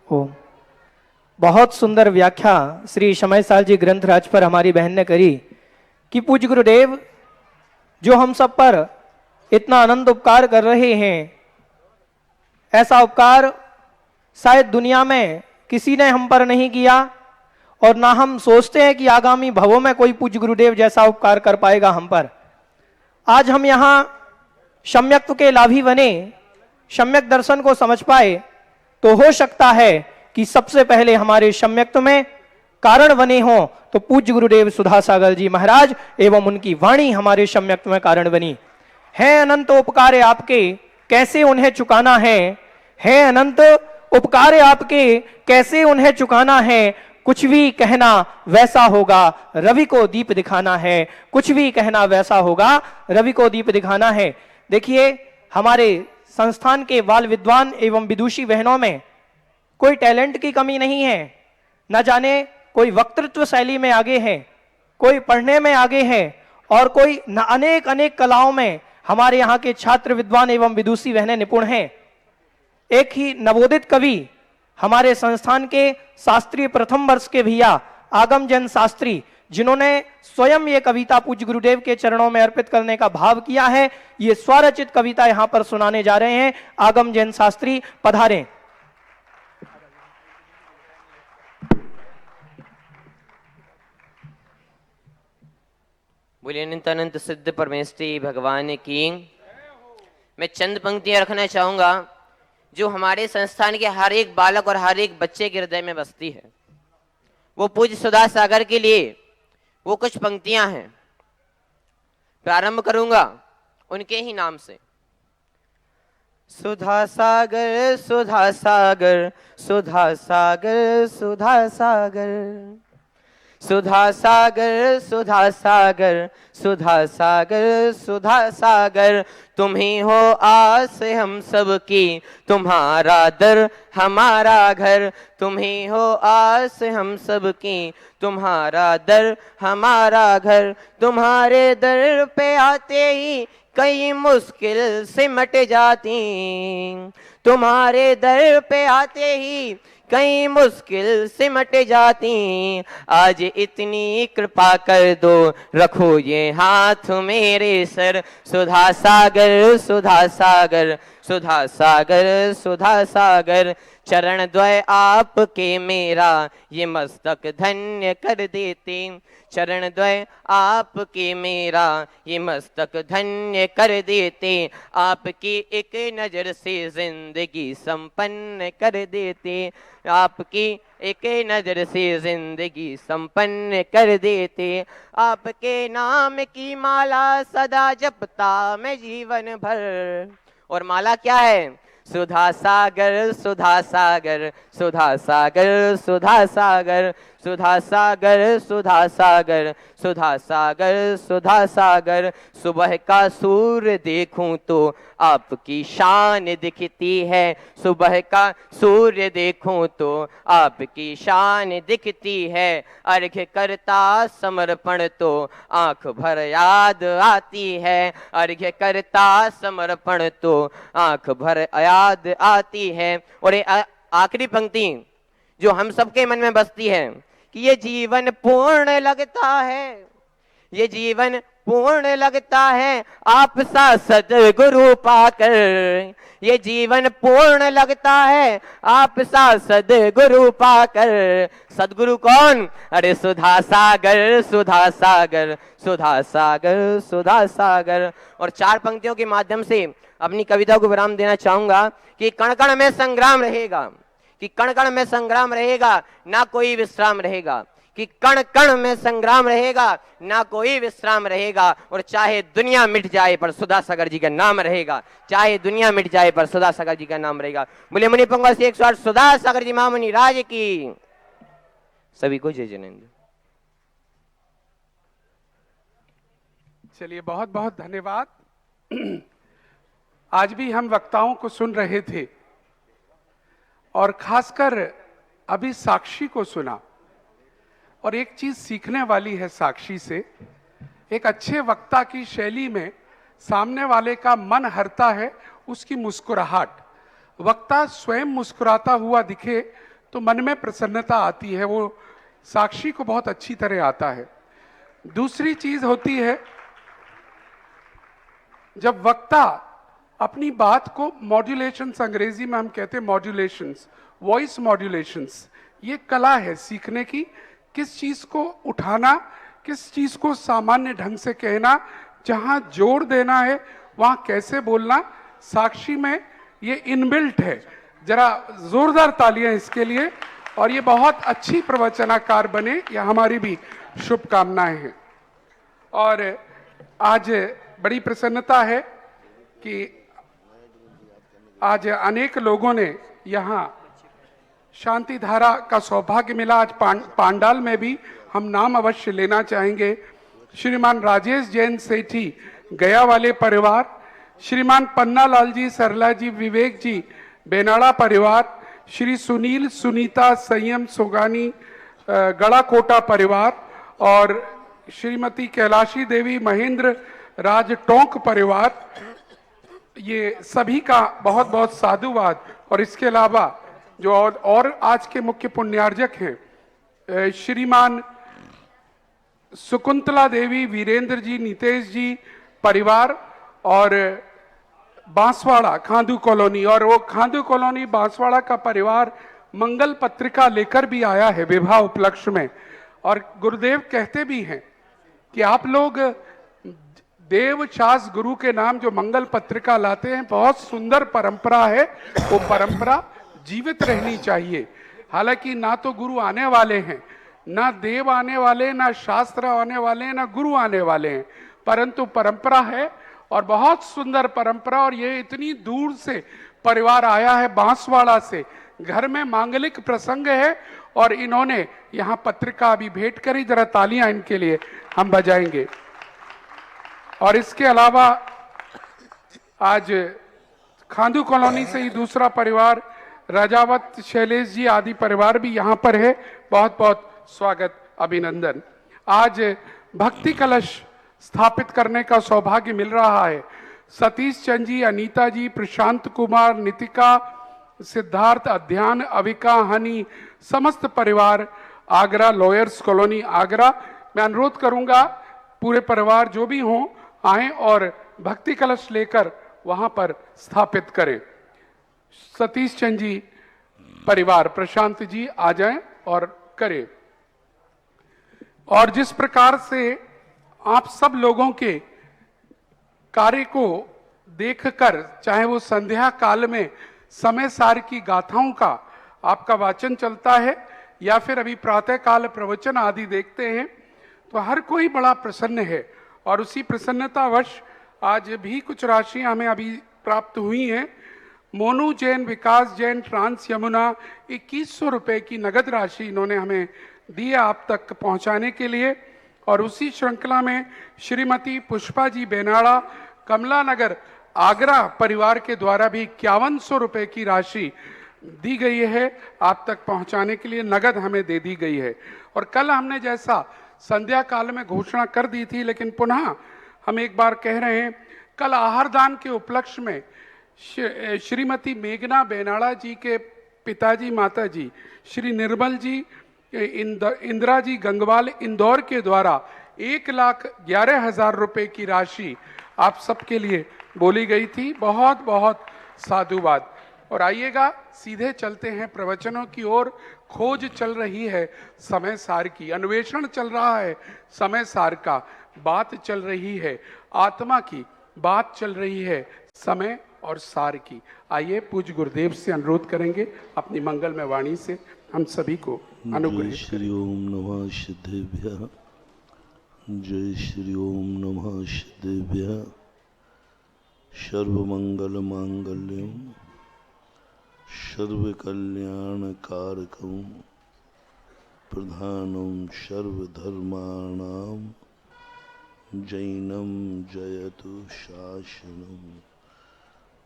ओम। बहुत सुंदर व्याख्या श्री शमयसाल जी ग्रंथराज पर हमारी बहन ने करी कि पूज्य गुरुदेव जो हम सब पर इतना आनंद उपकार कर रहे हैं, ऐसा उपकार शायद दुनिया में किसी ने हम पर नहीं किया और ना हम सोचते हैं कि आगामी भवों में कोई पूज्य गुरुदेव जैसा उपकार कर पाएगा हम पर। आज हम यहाँ सम्यक्त्व के लाभी बने, सम्यक दर्शन को समझ पाए, तो हो सकता है कि सबसे पहले हमारे सम्यक्त्व में कारण बने हों तो पूज्य गुरुदेव सुधासागर जी महाराज एवं उनकी वाणी हमारे सम्यक्त्व में कारण बनी है। अनंत उपकार आपके कैसे उन्हें चुकाना है अनंत उपकार आपके कैसे उन्हें चुकाना है। कुछ भी कहना वैसा होगा रवि को दीप दिखाना है, कुछ भी कहना वैसा होगा रवि को दीप दिखाना है। देखिए हमारे संस्थान के बाल विद्वान एवं विदुषी बहनों में कोई टैलेंट की कमी नहीं है। न जाने कोई वक्तृत्व शैली में आगे है, कोई पढ़ने में आगे है और कोई अनेक अनेक कलाओं में हमारे यहाँ के छात्र विद्वान एवं विदुषी बहनें निपुण हैं। एक ही नवोदित कवि हमारे संस्थान के शास्त्रीय प्रथम वर्ष के भैया आगम जैन शास्त्री, जिन्होंने स्वयं ये कविता पूज्य गुरुदेव के चरणों में अर्पित करने का भाव किया है, ये स्वरचित कविता यहाँ पर सुनाने जा रहे हैं। आगम जैन शास्त्री पधारें। बोलिए अनंत अनंत सिद्ध परमेश्वरी भगवान की। मैं चंद पंक्तियां रखना चाहूंगा जो हमारे संस्थान के हर एक बालक और हर एक बच्चे के हृदय में बसती है। वो पूज्य सुधा सागर के लिए वो कुछ पंक्तियां हैं। प्रारंभ करूंगा उनके ही नाम से। सुधा सागर सुधा सागर सुधा सागर सुधा सागर सुधा सागर सुधा सागर सुधा सागर सुधा सागर, तुम ही हो आस हम सब की, तुम्हारा दर हमारा घर। तुम ही हो आस हम सब की, तुम्हारा दर हमारा घर। तुम्हारे दर पे आते ही कई मुश्किल सिमट जाती, तुम्हारे दर पे आते ही कई मुश्किल सिमट जाती, आज इतनी कृपा कर दो, रखो ये हाथ मेरे सर। सुधा सागर सुधा सागर सुधा सागर सुधा सागर, चरण द्वय आपके मेरा ये मस्तक धन्य कर देते। चरण द्वय आपके मेरा ये मस्तक धन्य कर देते, आपकी एक नजर से जिंदगी संपन्न कर देते। आपकी एक नजर से जिंदगी संपन्न कर देते, आपके नाम की माला सदा जपता मैं जीवन भर। और माला क्या है? सुधा सागर सुधा सागर सुधा सागर सुधा सागर सुधा सागर सुधा सागर सुधा सागर सुधा सागर। सुबह का सूर्य देखूं तो आपकी शान दिखती है, सुबह का सूर्य देखूं तो आपकी शान दिखती है। अर्घ्य करता समर्पण तो आंख भर याद आती है, अर्घ्य करता समर्पण तो आंख भर याद आती है। और ये आखिरी पंक्ति जो हम सबके मन में बसती है कि ये जीवन पूर्ण लगता है, ये जीवन पूर्ण लगता है आप सा सद्गुरु पाकर। ये जीवन पूर्ण लगता है आप सा सद्गुरु पाकर। सद्गुरु कौन? अरे सुधा सागर सुधा सागर सुधा सागर सुधा सागर। और चार पंक्तियों के माध्यम से अपनी कविता को विराम देना चाहूंगा कि कण कण में संग्राम रहेगा, कि कण कण में संग्राम रहेगा ना कोई विश्राम रहेगा, कि कण कण में संग्राम रहेगा ना कोई विश्राम रहेगा। और चाहे दुनिया मिट जाए पर सुधा सागर जी का नाम रहेगा, चाहे दुनिया मिट जाए पर सुधा सागर जी का नाम रहेगा। बोले मुनि पंगल से 108 सुधा सागर जी महामुनि राज की। सभी को जय जिनेंद्र। चलिए, बहुत बहुत धन्यवाद। आज भी हम वक्ताओं को सुन रहे थे और खासकर अभी साक्षी को सुना, और एक चीज सीखने वाली है साक्षी से। एक अच्छे वक्ता की शैली में सामने वाले का मन हरता है उसकी मुस्कुराहट। वक्ता स्वयं मुस्कुराता हुआ दिखे तो मन में प्रसन्नता आती है, वो साक्षी को बहुत अच्छी तरह आता है। दूसरी चीज होती है जब वक्ता अपनी बात को मॉड्यूलेशंस, अंग्रेजी में हम कहते हैं मॉड्यूलेशंस, वॉइस मॉड्यूलेशंस, ये कला है सीखने की। किस चीज को उठाना, किस चीज को सामान्य ढंग से कहना, जहां जोर देना है वहां कैसे बोलना, साक्षी में ये इनबिल्ट है। जरा जोरदार तालियां इसके लिए। और ये बहुत अच्छी प्रवचनाकार बने, यह हमारी भी शुभकामनाएं हैं। और आज बड़ी प्रसन्नता है कि आज अनेक लोगों ने यहाँ शांति धारा का सौभाग्य मिला। आज पांडाल में भी हम नाम अवश्य लेना चाहेंगे। श्रीमान राजेश जैन सेठी गया वाले परिवार, श्रीमान पन्ना लाल जी, सरला जी, विवेक जी बेनाड़ा परिवार, श्री सुनील सुनीता संयम सोगानी गड़ाकोटा परिवार, और श्रीमती कैलाशी देवी महेंद्र राज टोंक परिवार, ये सभी का बहुत बहुत साधुवाद। और इसके अलावा जो और आज के मुख्य पुण्यार्जक हैं, श्रीमान सुकुंतला देवी, वीरेंद्र जी, नितेश जी परिवार, और बांसवाड़ा खांदू कॉलोनी, और वो खांदू कॉलोनी बांसवाड़ा का परिवार मंगल पत्रिका लेकर भी आया है विवाह उपलक्ष्य में। और गुरुदेव कहते भी हैं कि आप लोग देवशास गुरु के नाम जो मंगल पत्रिका लाते हैं, बहुत सुंदर परंपरा है, वो परंपरा जीवित रहनी चाहिए। हालांकि ना तो गुरु आने वाले हैं, ना देव आने वाले, ना शास्त्र आने वाले हैं, ना गुरु आने वाले हैं, परंतु परंपरा है और बहुत सुंदर परंपरा। और ये इतनी दूर से परिवार आया है बांसवाड़ा से, घर में मांगलिक प्रसंग है और इन्होंने यहाँ पत्रिका अभी भेंट करी। जरा तालियां इनके लिए हम बजाएंगे। और इसके अलावा आज खांदू कॉलोनी से ही दूसरा परिवार राजावत शैलेश जी आदि परिवार भी यहाँ पर है। बहुत बहुत स्वागत, अभिनंदन। आज भक्ति कलश स्थापित करने का सौभाग्य मिल रहा है। सतीश चंद जी, अनीता जी, प्रशांत कुमार, नितिका, सिद्धार्थ, अध्यान, अविका, हनी, समस्त परिवार आगरा, लॉयर्स कॉलोनी आगरा। मैं अनुरोध करूंगा पूरे परिवार जो भी हों आए और भक्ति कलश लेकर वहां पर स्थापित करें। सतीश चंद जी परिवार, प्रशांत जी आ जाएं और करें। और जिस प्रकार से आप सब लोगों के कार्य को देखकर, चाहे वो संध्या काल में समय सार की गाथाओं का आपका वाचन चलता है या फिर अभी प्रातः काल प्रवचन आदि देखते हैं, तो हर कोई बड़ा प्रसन्न है। और उसी प्रसन्नतावश आज भी कुछ राशियां हमें अभी प्राप्त हुई हैं। मोनू जैन, विकास जैन, ट्रांस यमुना 2100 रुपए की नगद राशि इन्होंने हमें दी आप तक पहुंचाने के लिए। और उसी श्रृंखला में श्रीमती पुष्पा जी बेनाड़ा, कमला नगर आगरा परिवार के द्वारा भी 5100 रुपए की राशि दी गई है आप तक पहुंचाने के लिए, नगद हमें दे दी गई है। और कल हमने जैसा संध्या काल में घोषणा कर दी थी, लेकिन पुनः हम एक बार कह रहे हैं, कल आहार दान के उपलक्ष्य में श्रीमती मेघना बेनाड़ा जी के पिताजी माताजी श्री निर्मल जी इंदिरा जी गंगवाल इंदौर के द्वारा 1,11,000 रुपए की राशि आप सबके लिए बोली गई थी। बहुत बहुत साधुवाद। और आइएगा सीधे चलते हैं प्रवचनों की ओर। खोज चल रही है समय सार की, अन्वेषण चल रहा है समय सार का, बात चल रही है आत्मा की, बात चल रही है समय और सार की। आइए पूज्य गुरुदेव से अनुरोध करेंगे अपनी मंगलमय वाणी से हम सभी को अनुग्रहित जय श्री ओम नमः सिद्धेभ्यः। जय श्री ओम नमः सिद्धेभ्यः। सर्वमंगल मांगल्यम सर्वकल्याणकारकं प्रधानं सर्वधर्माणां जैनम जयतु शासनम।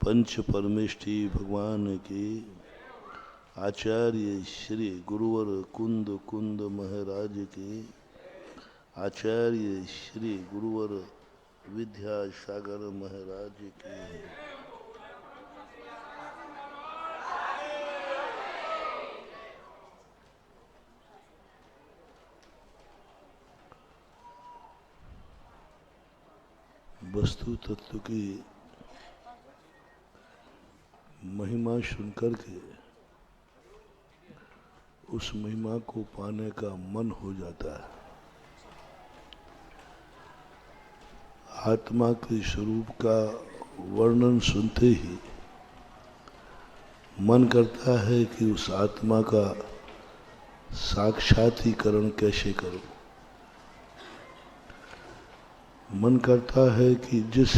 पंच परमेष्ठी भगवान के आचार्य श्री गुरुवर कुंद कुंद महाराज के, आचार्य श्री गुरुवर विद्यासागर महाराज के, वस्तु तत्व की महिमा सुनकर के उस महिमा को पाने का मन हो जाता है। आत्मा के स्वरूप का वर्णन सुनते ही मन करता है कि उस आत्मा का साक्षात्कीकरण कैसे करूं। मन करता है कि जिस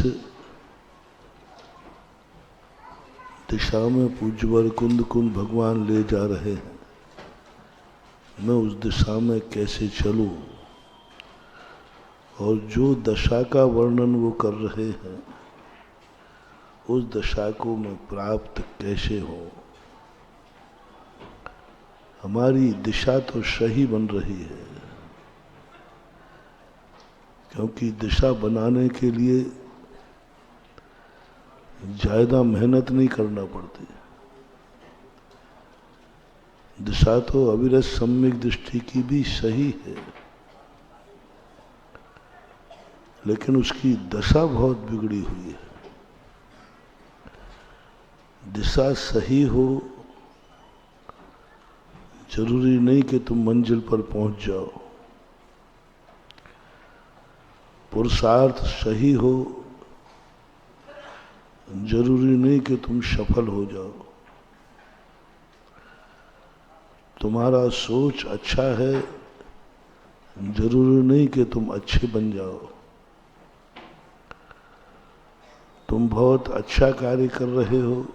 दिशा में पूज्यवर कुंद कुंद भगवान ले जा रहे हैं, मैं उस दिशा में कैसे चलूं, और जो दशा का वर्णन वो कर रहे हैं उस दशा को मैं प्राप्त कैसे हो। हमारी दिशा तो सही बन रही है, क्योंकि दिशा बनाने के लिए ज्यादा मेहनत नहीं करना पड़ती। दिशा तो अविरत सम्यक दृष्टि की भी सही है, लेकिन उसकी दशा बहुत बिगड़ी हुई है। दिशा सही हो, जरूरी नहीं कि तुम मंजिल पर पहुंच जाओ। पुरुषार्थ सही हो, जरूरी नहीं कि तुम सफल हो जाओ। तुम्हारा सोच अच्छा है, जरूरी नहीं कि तुम अच्छे बन जाओ। तुम बहुत अच्छा कार्य कर रहे हो,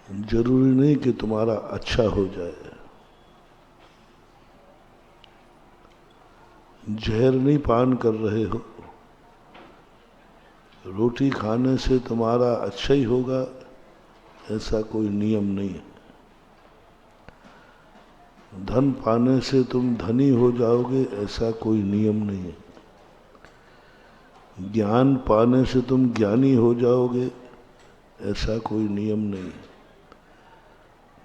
जरूरी नहीं कि तुम्हारा अच्छा हो जाए। जहर नहीं पान कर रहे हो, रोटी खाने से तुम्हारा अच्छा ही होगा ऐसा कोई नियम नहीं है। धन पाने से तुम धनी हो जाओगे ऐसा कोई नियम नहीं है। ज्ञान पाने से तुम ज्ञानी हो जाओगे ऐसा कोई नियम नहीं है।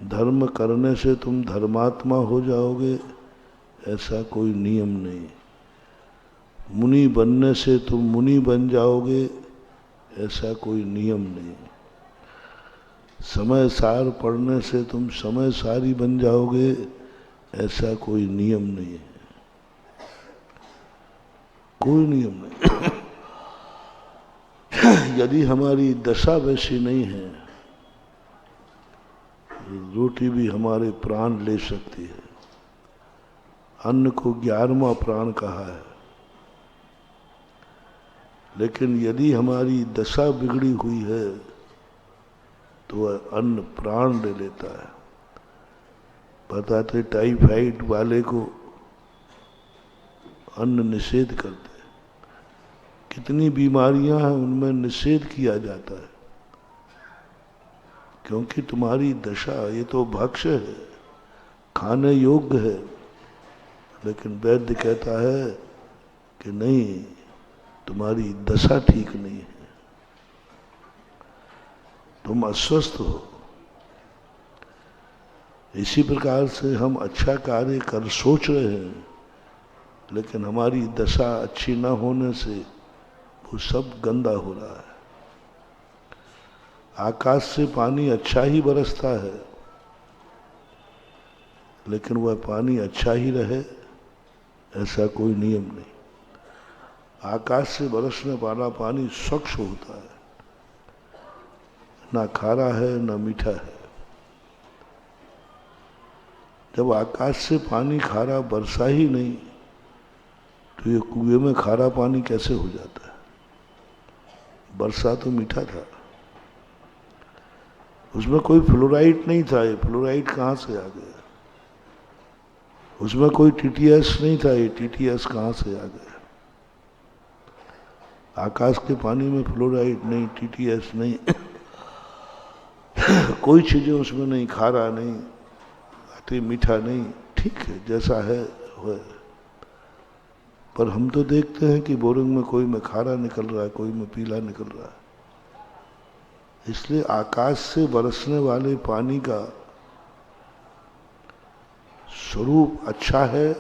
धर्म करने से तुम धर्मात्मा हो जाओगे ऐसा कोई नियम नहीं। मुनि बनने से तुम मुनि बन जाओगे ऐसा कोई नियम नहीं। समय सार पढ़ने से तुम समय सारी बन जाओगे ऐसा कोई नियम नहीं है, कोई नियम नहीं। यदि हमारी दशा वैसी नहीं है, रोटी भी हमारे प्राण ले सकती है। अन्न को 11वां प्राण कहा है, लेकिन यदि हमारी दशा बिगड़ी हुई है तो वह अन्न प्राण ले लेता है। बताते टाइफाइड वाले को अन्न निषेध करते, कितनी बीमारियां हैं उनमें निषेध किया जाता है, क्योंकि तुम्हारी दशा, ये तो भक्ष्य है, खाने योग्य है, लेकिन वैद्य कहता है कि नहीं, तुम्हारी दशा ठीक नहीं है, तुम अस्वस्थ हो। इसी प्रकार से हम अच्छा कार्य कर सोच रहे हैं, लेकिन हमारी दशा अच्छी न होने से वो सब गंदा हो रहा है। आकाश से पानी अच्छा ही बरसता है, लेकिन वह पानी अच्छा ही रहे ऐसा कोई नियम नहीं। आकाश से बरसने वाला पानी स्वच्छ होता है, ना खारा है ना मीठा है। जब आकाश से पानी खारा बरसा ही नहीं तो ये कुएं में खारा पानी कैसे हो जाता है? बरसा तो मीठा था, उसमें कोई फ्लोराइड नहीं था, ये फ्लोराइड कहाँ से आ गया? उसमें कोई टीटीएस नहीं था, ये टीटीएस कहाँ से आ गया? आकाश के पानी में फ्लोराइड नहीं, टीटीएस नहीं, कोई चीजें उसमें नहीं, खारा नहीं, अति मीठा नहीं, ठीक है, जैसा है वह। पर हम तो देखते हैं कि बोरिंग में कोई में खारा निकल रहा है, कोई में पीला निकल रहा है। इसलिए आकाश से बरसने वाले पानी का स्वरूप अच्छा है,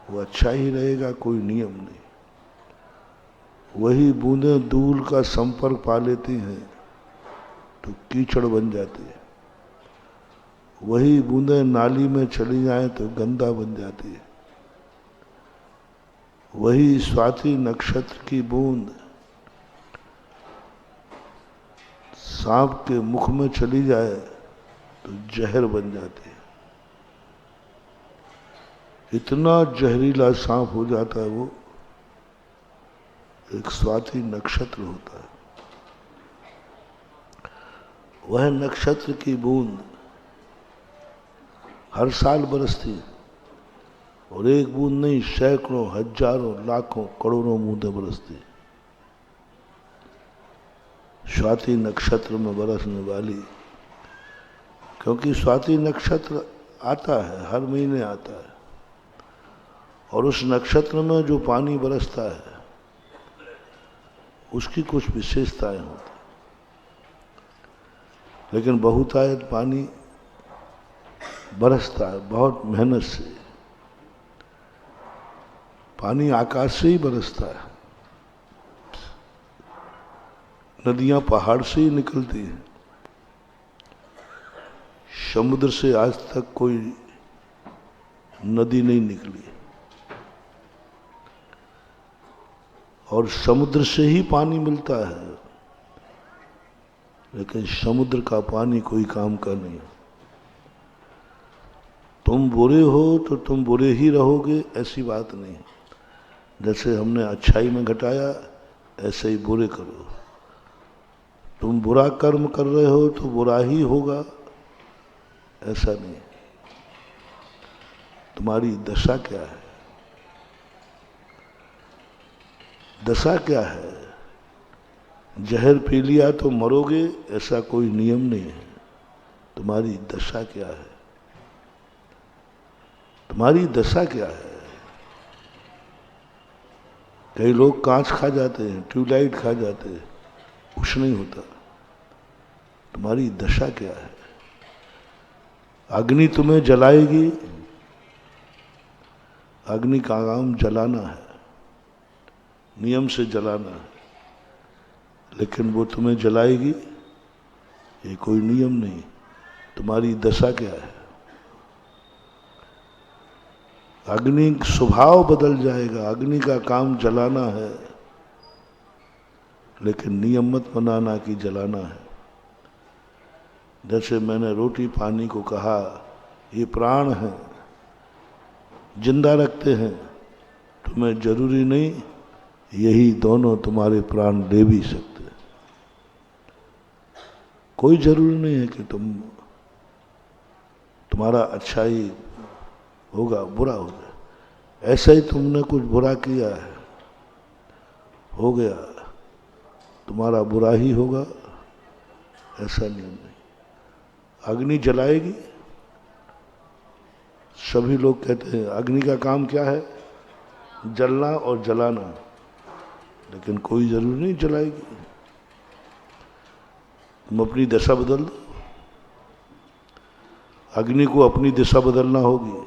वो अच्छा ही रहेगा, कोई नियम नहीं। वही बूंदें धूल का संपर्क पा लेती हैं तो कीचड़ बन जाती है, वही बूंदें नाली में चली जाएं तो गंदा बन जाती है। वही स्वाति नक्षत्र की बूंद सांप के मुख में चली जाए तो जहर बन जाती है। इतना जहरीला सांप हो जाता है वो, एक स्वाति नक्षत्र होता है। वह नक्षत्र की बूंद हर साल बरसती है, और एक बूंद नहीं, सैकड़ों, हजारों, लाखों, करोड़ों बूंदें बरसती है स्वाति नक्षत्र में बरसने वाली। क्योंकि स्वाति नक्षत्र आता है, हर महीने आता है, और उस नक्षत्र में जो पानी बरसता है उसकी कुछ विशेषताएं होती, लेकिन बहुतायत पानी बरसता है बहुत मेहनत से। पानी आकाश से ही बरसता है, नदियां पहाड़ से ही निकलती हैं। समुद्र से आज तक कोई नदी नहीं निकली, और समुद्र से ही पानी मिलता है, लेकिन समुद्र का पानी कोई काम का नहीं। तुम बुरे हो तो तुम बुरे ही रहोगे, ऐसी बात नहीं। जैसे हमने अच्छाई में घटाया, ऐसे ही बुरे करो। तुम बुरा कर्म कर रहे हो तो बुरा ही होगा, ऐसा नहीं। तुम्हारी दशा क्या है? दशा क्या है? जहर पी लिया तो मरोगे, ऐसा कोई नियम नहीं है। तुम्हारी दशा क्या है? तुम्हारी दशा क्या है? कई लोग कांच खा जाते हैं, ट्यूबलाइट खा जाते हैं, कुछ नहीं होता। तुम्हारी दशा क्या है? अग्नि तुम्हें जलाएगी, अग्नि का काम जलाना है, नियम से जलाना है, लेकिन वो तुम्हें जलाएगी ये कोई नियम नहीं। तुम्हारी दशा क्या है? अग्नि स्वभाव बदल जाएगा। अग्नि का काम जलाना है, लेकिन नियम मत बनाना कि जलाना है। जैसे मैंने रोटी पानी को कहा, ये प्राण है, जिंदा रखते हैं, तुम्हें जरूरी नहीं यही दोनों तुम्हारे प्राण ले भी सकते हैं। कोई जरूरी नहीं है कि तुम्हारा अच्छा ही होगा, बुरा होगा। ऐसा ही तुमने कुछ बुरा किया है, हो गया, तुम्हारा बुरा ही होगा, ऐसा नियम नहीं। अग्नि जलाएगी। सभी लोग कहते हैं अग्नि का काम क्या है? जलना और जलाना, लेकिन कोई जरूरी नहीं जलाएगी। तुम अपनी दशा बदल दो। अग्नि को अपनी दिशा बदलना होगी,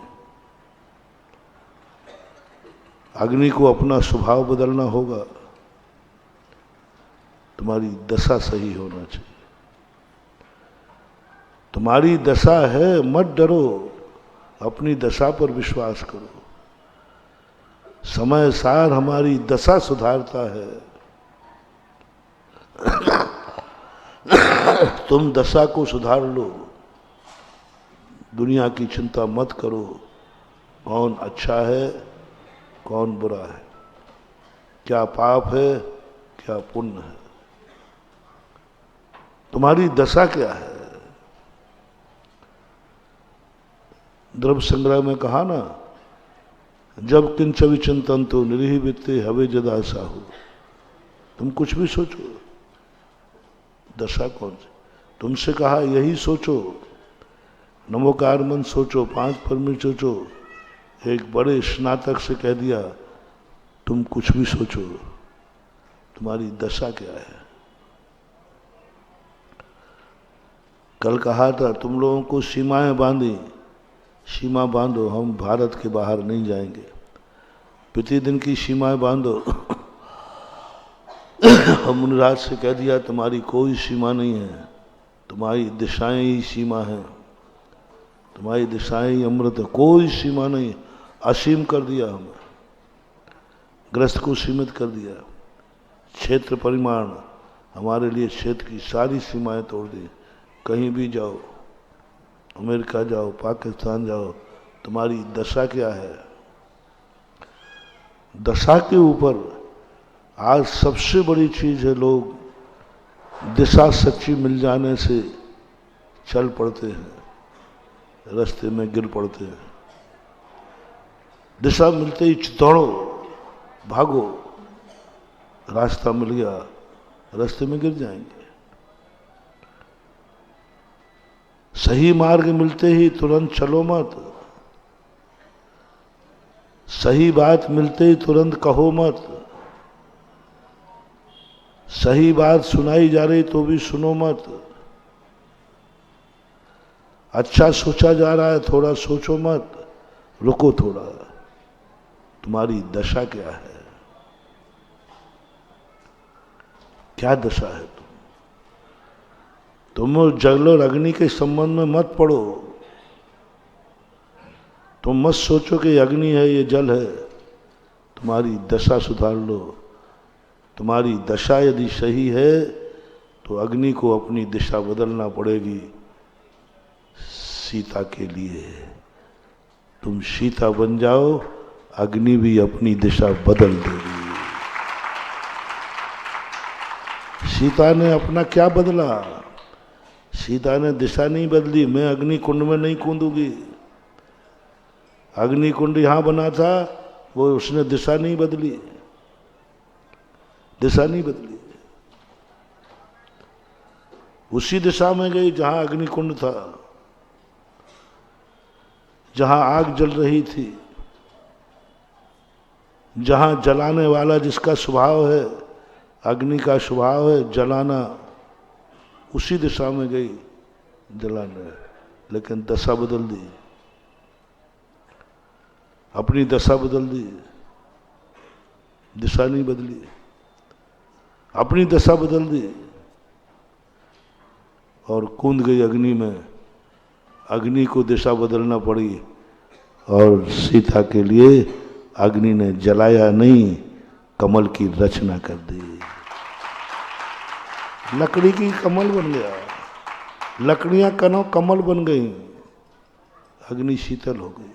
अग्नि को अपना स्वभाव बदलना होगा। तुम्हारी दशा सही होना चाहिए। तुम्हारी दशा है, मत डरो, अपनी दशा पर विश्वास करो। समय सार हमारी दशा सुधारता है। तुम दशा को सुधार लो, दुनिया की चिंता मत करो कौन अच्छा है कौन बुरा है, क्या पाप है क्या पुण्य है। तुम्हारी दशा क्या है? द्रव्य संग्रह में कहा ना, जब किंच विचिंतन तो निरीह वित्ते हवे जदा साहू। तुम कुछ भी सोचो, दशा कौन सी? तुमसे कहा यही सोचो, नमोकार मन सोचो, 5 परमिट सोचो। एक बड़े स्नातक से कह दिया तुम कुछ भी सोचो, तुम्हारी दशा क्या है? कल कहा था तुम लोगों को सीमाएं बांधी, सीमा बांधो, हम भारत के बाहर नहीं जाएंगे। प्रतिदिन की सीमाएं बांधो। हम मुनिराज से कह दिया तुम्हारी कोई सीमा नहीं है, तुम्हारी दिशाएं ही सीमा है, तुम्हारी दिशाएं ही अमृत है, कोई सीमा नहीं। असीम कर दिया हमें, ग्रस्त को सीमित कर दिया। क्षेत्र परिमाण हमारे लिए क्षेत्र की सारी सीमाएं तोड़ दी। कहीं भी जाओ, अमेरिका जाओ, पाकिस्तान जाओ, तुम्हारी दशा क्या है? दशा के ऊपर आज सबसे बड़ी चीज है, लोग दिशा सच्ची मिल जाने से चल पड़ते हैं, रास्ते में गिर पड़ते हैं। दिशा मिलते ही दौड़ो, भागो, रास्ता मिल गया, रास्ते में गिर जाएंगे। सही मार्ग मिलते ही तुरंत चलो मत, सही बात मिलते ही तुरंत कहो मत, सही बात सुनाई जा रही तो भी सुनो मत। अच्छा सोचा जा रहा है, थोड़ा सोचो मत, रुको थोड़ा। तुम्हारी दशा क्या है? क्या दशा है? तुम जल और अग्नि के संबंध में मत पड़ो। तुम मत सोचो कि अग्नि है ये जल है। तुम्हारी दशा सुधार लो। तुम्हारी दशा यदि सही है तो अग्नि को अपनी दिशा बदलना पड़ेगी। सीता के लिए तुम सीता बन जाओ, अग्नि भी अपनी दिशा बदल देगी। सीता ने अपना क्या बदला? सीता ने दिशा नहीं बदली। मैं अग्नि कुंड में नहीं कूदूंगी। अग्नि कुंड यहां बना था, वो उसने दिशा नहीं बदली, दिशा नहीं बदली, उसी दिशा में गई जहां अग्नि कुंड था, जहां आग जल रही थी, जहां जलाने वाला जिसका स्वभाव है, अग्नि का स्वभाव है जलाना, उसी दिशा में गई जलाने। लेकिन दशा बदल दी, अपनी दशा बदल दी, दिशा नहीं बदली, अपनी दशा बदल दी और कूद गई अग्नि में। अग्नि को दिशा बदलना पड़ी और सीता के लिए अग्नि ने जलाया नहीं, कमल की रचना कर दी। लकड़ी की कमल बन गया, लकड़ियां कमल बन गई, अग्नि शीतल हो गई।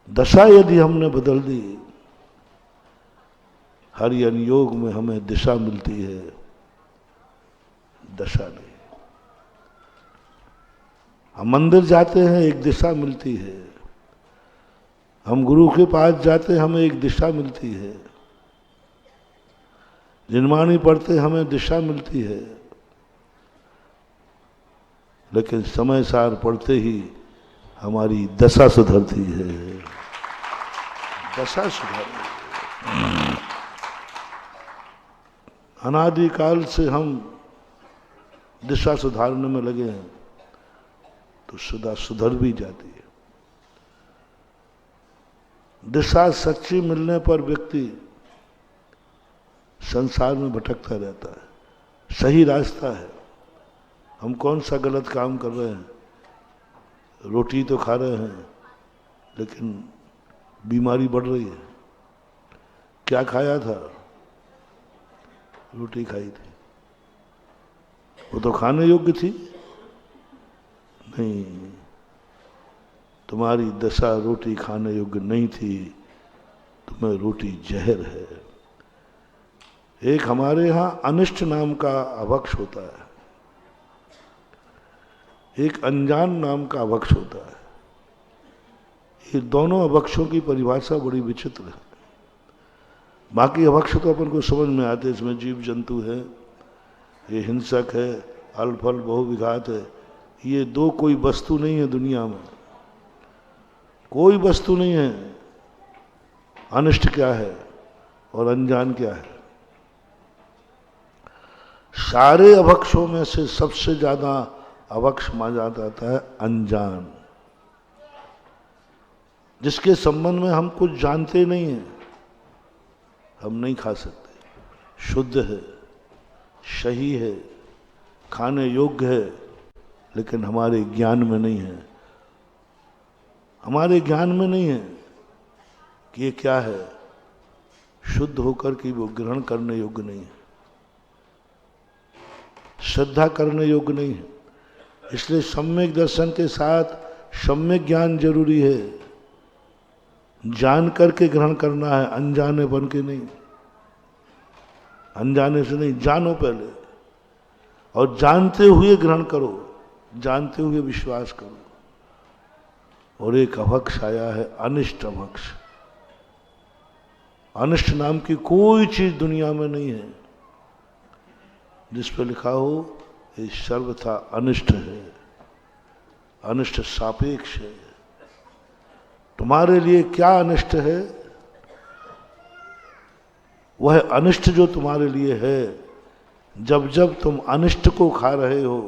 दशा यदि हमने बदल दी, हरियन योग में हमें दिशा मिलती है, दशा नहीं। हम मंदिर जाते हैं, एक दिशा मिलती है। हम गुरु के पास जाते हैं, हमें एक दिशा मिलती है। जिनवाणी पढ़ते हमें दिशा मिलती है, लेकिन समय सार पढ़ते ही हमारी दशा सुधरती है, दशा सुधरती। अनादिकाल से हम दिशा सुधारने में लगे हैं, तो सदा सुधर भी जाती है। दिशा सच्ची मिलने पर व्यक्ति संसार में भटकता रहता है। सही रास्ता है, हम कौन सा गलत काम कर रहे हैं। रोटी तो खा रहे हैं, लेकिन बीमारी बढ़ रही है। क्या खाया था? रोटी खाई थी, वो तो खाने योग्य थी नहीं। तुम्हारी दशा रोटी खाने योग्य नहीं थी, तुम्हें रोटी जहर है। एक हमारे यहां अनिष्ट नाम का अभक्ष होता है, एक अनजान नाम का अभक्ष होता है। ये दोनों अभक्षों की परिभाषा बड़ी विचित्र है। बाकी अभक्ष तो अपन को समझ में आते, इसमें जीव जंतु है, ये हिंसक है, अल्फल बहुविघात है। ये दो कोई वस्तु नहीं है दुनिया में, कोई वस्तु नहीं है। अनिष्ट क्या है और अनजान क्या है? सारे अभक्षों में से सबसे ज्यादा अभक्ष माना जाता है अनजान, जिसके संबंध में हम कुछ जानते नहीं हैं। हम नहीं खा सकते, शुद्ध है, सही है, खाने योग्य है, लेकिन हमारे ज्ञान में नहीं है। हमारे ज्ञान में नहीं है कि ये क्या है, शुद्ध होकर कि वो ग्रहण करने योग्य नहीं है, श्रद्धा करने योग्य नहीं है। इसलिए सम्यक दर्शन के साथ सम्यक ज्ञान जरूरी है। जान करके ग्रहण करना है, अनजाने बन के नहीं। अनजाने से नहीं, जानो पहले और जानते हुए ग्रहण करो, जानते हुए विश्वास करो। और एक अभक्ष आया है, अनिष्ट अभक्ष। अनिष्ट नाम की कोई चीज दुनिया में नहीं है जिस पर लिखा हो ये सर्वथा अनिष्ट है, अनिष्ट सापेक्ष है। तुम्हारे लिए क्या अनिष्ट है, वह अनिष्ट जो तुम्हारे लिए है, जब जब तुम अनिष्ट को खा रहे हो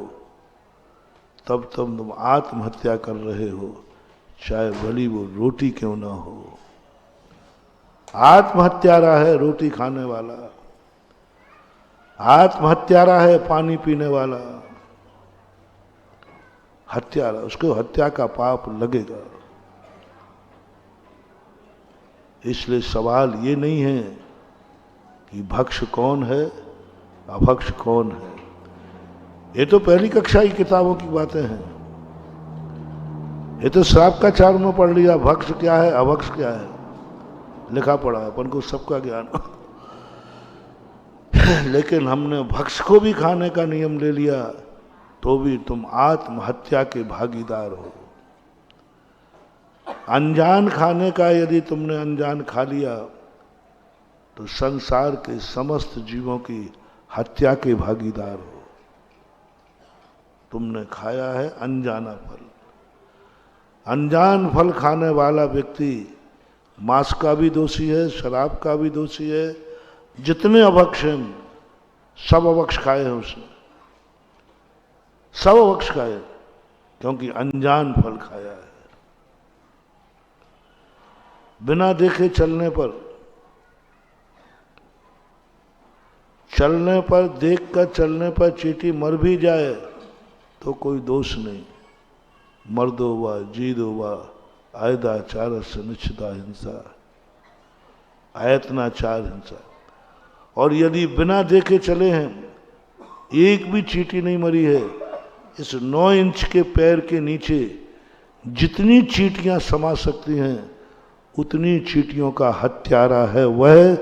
तब तब तुम आत्महत्या कर रहे हो, चाहे भली वो रोटी क्यों ना हो। आत्महत्यारा है रोटी खाने वाला, आत्महत्यारा है पानी पीने वाला। हत्यारा, उसको हत्या का पाप लगेगा। इसलिए सवाल ये नहीं है कि भक्ष कौन है, अभक्ष कौन है। ये तो पहली कक्षा की किताबों की बातें हैं। ये तो श्रावकाचार में पढ़ लिया, भक्ष क्या है, अभक्ष क्या है, लिखा पड़ा, अपन को सबका ज्ञान। लेकिन हमने भक्ष को भी खाने का नियम ले लिया, तो भी तुम आत्महत्या के भागीदार हो। अनजान खाने का यदि तुमने अनजान खा लिया तो संसार के समस्त जीवों की हत्या के भागीदार हो। तुमने खाया है अनजाना फल। अनजान फल खाने वाला व्यक्ति मांस का भी दोषी है, शराब का भी दोषी है। जितने अभक्ष हैं सब अभक्ष खाए हैं उसने, सब अभक्ष खाए। क्योंकि अनजान फल खाया है। बिना देखे चलने पर देख कर चलने पर चींटी मर भी जाए तो कोई दोष नहीं। मर्दो वा जीदो वा आयदाचार से निश्चिता हिंसा, आयतनाचार हिंसा। और यदि बिना देखे चले हैं, एक भी चींटी नहीं मरी है। इस 9 इंच के पैर के नीचे जितनी चींटियां समा सकती हैं, उतनी चींटियों का हत्यारा है वह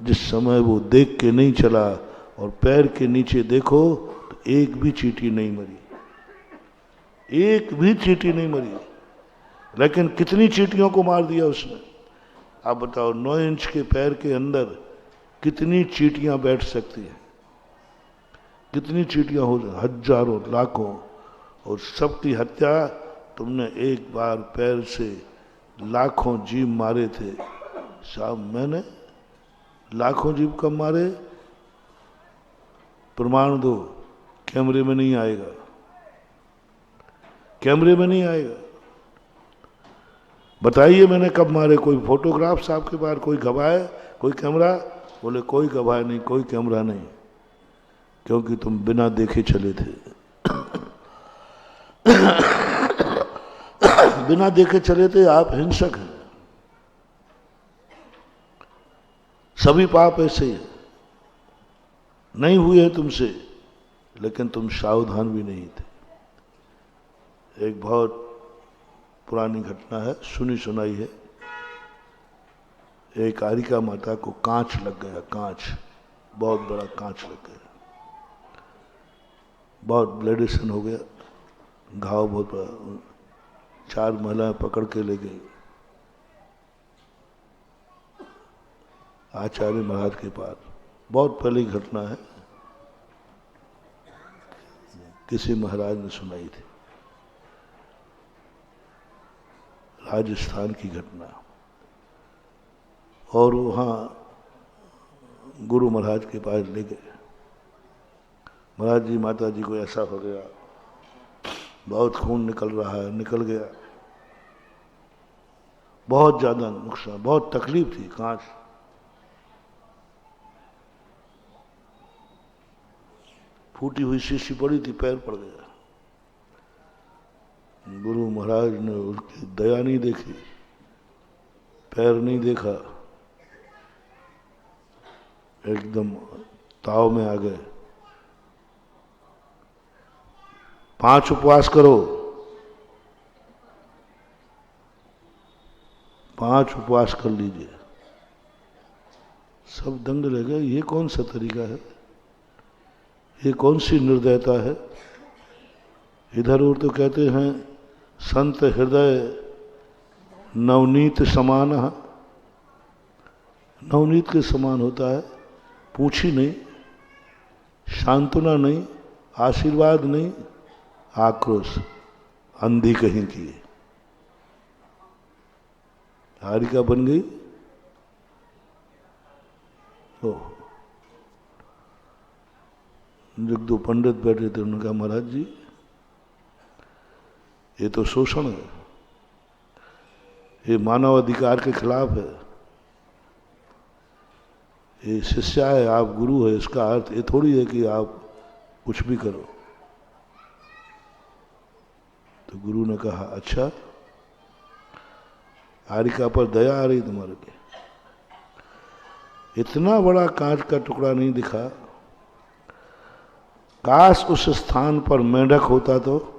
जिस समय वो देख के नहीं चला। और पैर के नीचे देखो तो एक भी चींटी नहीं मरी, एक भी चींटी नहीं मरी। लेकिन कितनी चींटियों को मार दिया उसने। आप बताओ 9 इंच के पैर के अंदर कितनी चींटियां बैठ सकती हैं, कितनी चींटियां हो जाए, हजारों लाखों। और सबकी हत्या तुमने एक बार पैर से लाखों जीव मारे थे। साहब मैंने लाखों जीव कब मारे? प्रमाण दो। कैमरे में नहीं आएगा, कैमरे में नहीं आएगा। बताइए मैंने कब मारे? कोई फोटोग्राफ्स आपके पास, कोई गवाह है, कोई कैमरा? बोले कोई गवाह नहीं, कोई कैमरा नहीं, क्योंकि तुम बिना देखे चले थे। बिना देखे चले थे। आप हिंसक हैं। सभी पाप ऐसे हैं, नहीं हुए हैं तुमसे, लेकिन तुम सावधान भी नहीं थे। एक बहुत पुरानी घटना है, सुनी सुनाई है। एक कारिका माता को कांच लग गया, कांच, बहुत बड़ा कांच लग गया, बहुत ब्लडिशन हो गया, घाव बहुत बड़ा। 4 महिलाएं पकड़ के ले गई आचार्य महाराज के पास। बहुत पहली घटना है, किसी महाराज ने सुनाई थी, राजस्थान की घटना। और वहाँ गुरु महाराज के पास ले गए। महाराज जी माता जी को ऐसा हो गया, बहुत खून निकल रहा है, निकल गया, बहुत ज्यादा नुकसान, बहुत तकलीफ थी। कांच फूटी हुई शीशी पड़ी थी, पैर पड़ गया। गुरु महाराज ने उसकी दया नहीं देखी, पैर नहीं देखा, एकदम ताव में आ गए। 5 उपवास करो, 5 उपवास कर लीजिए। सब दंग रह गए, ये कौन सा तरीका है, ये कौन सी निर्दयता है। इधर और तो कहते हैं संत हृदय नवनीत समान, नवनीत के समान होता है। पूछी नहीं, सांत्वना नहीं, आशीर्वाद नहीं, आक्रोश, अंधी कहीं की। हारिका बन गई। ओह, एक 2 पंडित बैठे थे, उन्होंने कहा महाराज जी ये तो शोषण है, ये मानव अधिकार के खिलाफ है, ये शिष्या है, आप गुरु है, इसका अर्थ ये थोड़ी है कि आप कुछ भी करो। तो गुरु ने कहा अच्छा, हारिका पर दया आ रही तुम्हारे पे, इतना बड़ा कांच का टुकड़ा नहीं दिखा, काश उस स्थान पर मेंढक होता तो,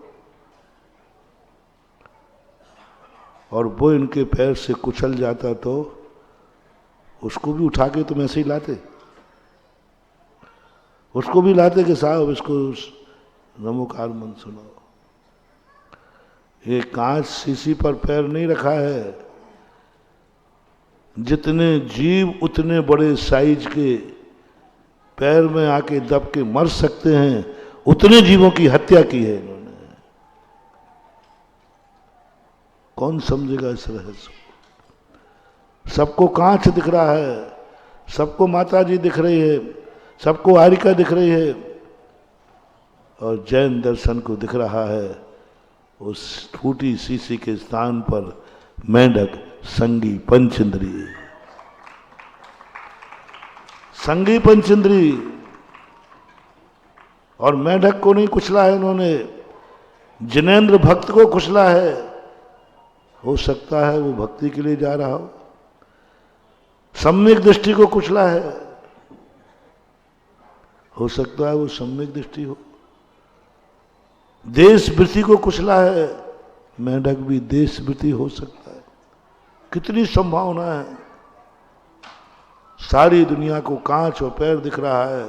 और वो इनके पैर से कुचल जाता तो उसको भी उठा के तुम ऐसे ही लाते, उसको भी लाते कि साहब इसको नमोकार मन सुनाओ। ये कांच शीशी पर पैर नहीं रखा है, जितने जीव उतने बड़े साइज के पैर में आके दब के मर सकते हैं, उतने जीवों की हत्या की है इन्होंने। कौन समझेगा इस रहस्य? सबको कांच दिख रहा है, सबको माता जी दिख रही है, सबको हारिका दिख रही है, और जैन दर्शन को दिख रहा है उस फूटी शीशी के स्थान पर मेंढक संगी पंचेंद्री, संगी पंचेंद्री। और मेंढक को नहीं कुचला है इन्होंने, जिनेंद्र भक्त को कुचला है। हो सकता है वो भक्ति के लिए जा रहा हो। सम्यक दृष्टि को कुचला है, हो सकता है वो सम्यक दृष्टि हो। देश वृत्ति को कुचला है, मेंढक भी देश वृत्ति हो सकता है। कितनी संभावना है। सारी दुनिया को कांच और पैर दिख रहा है,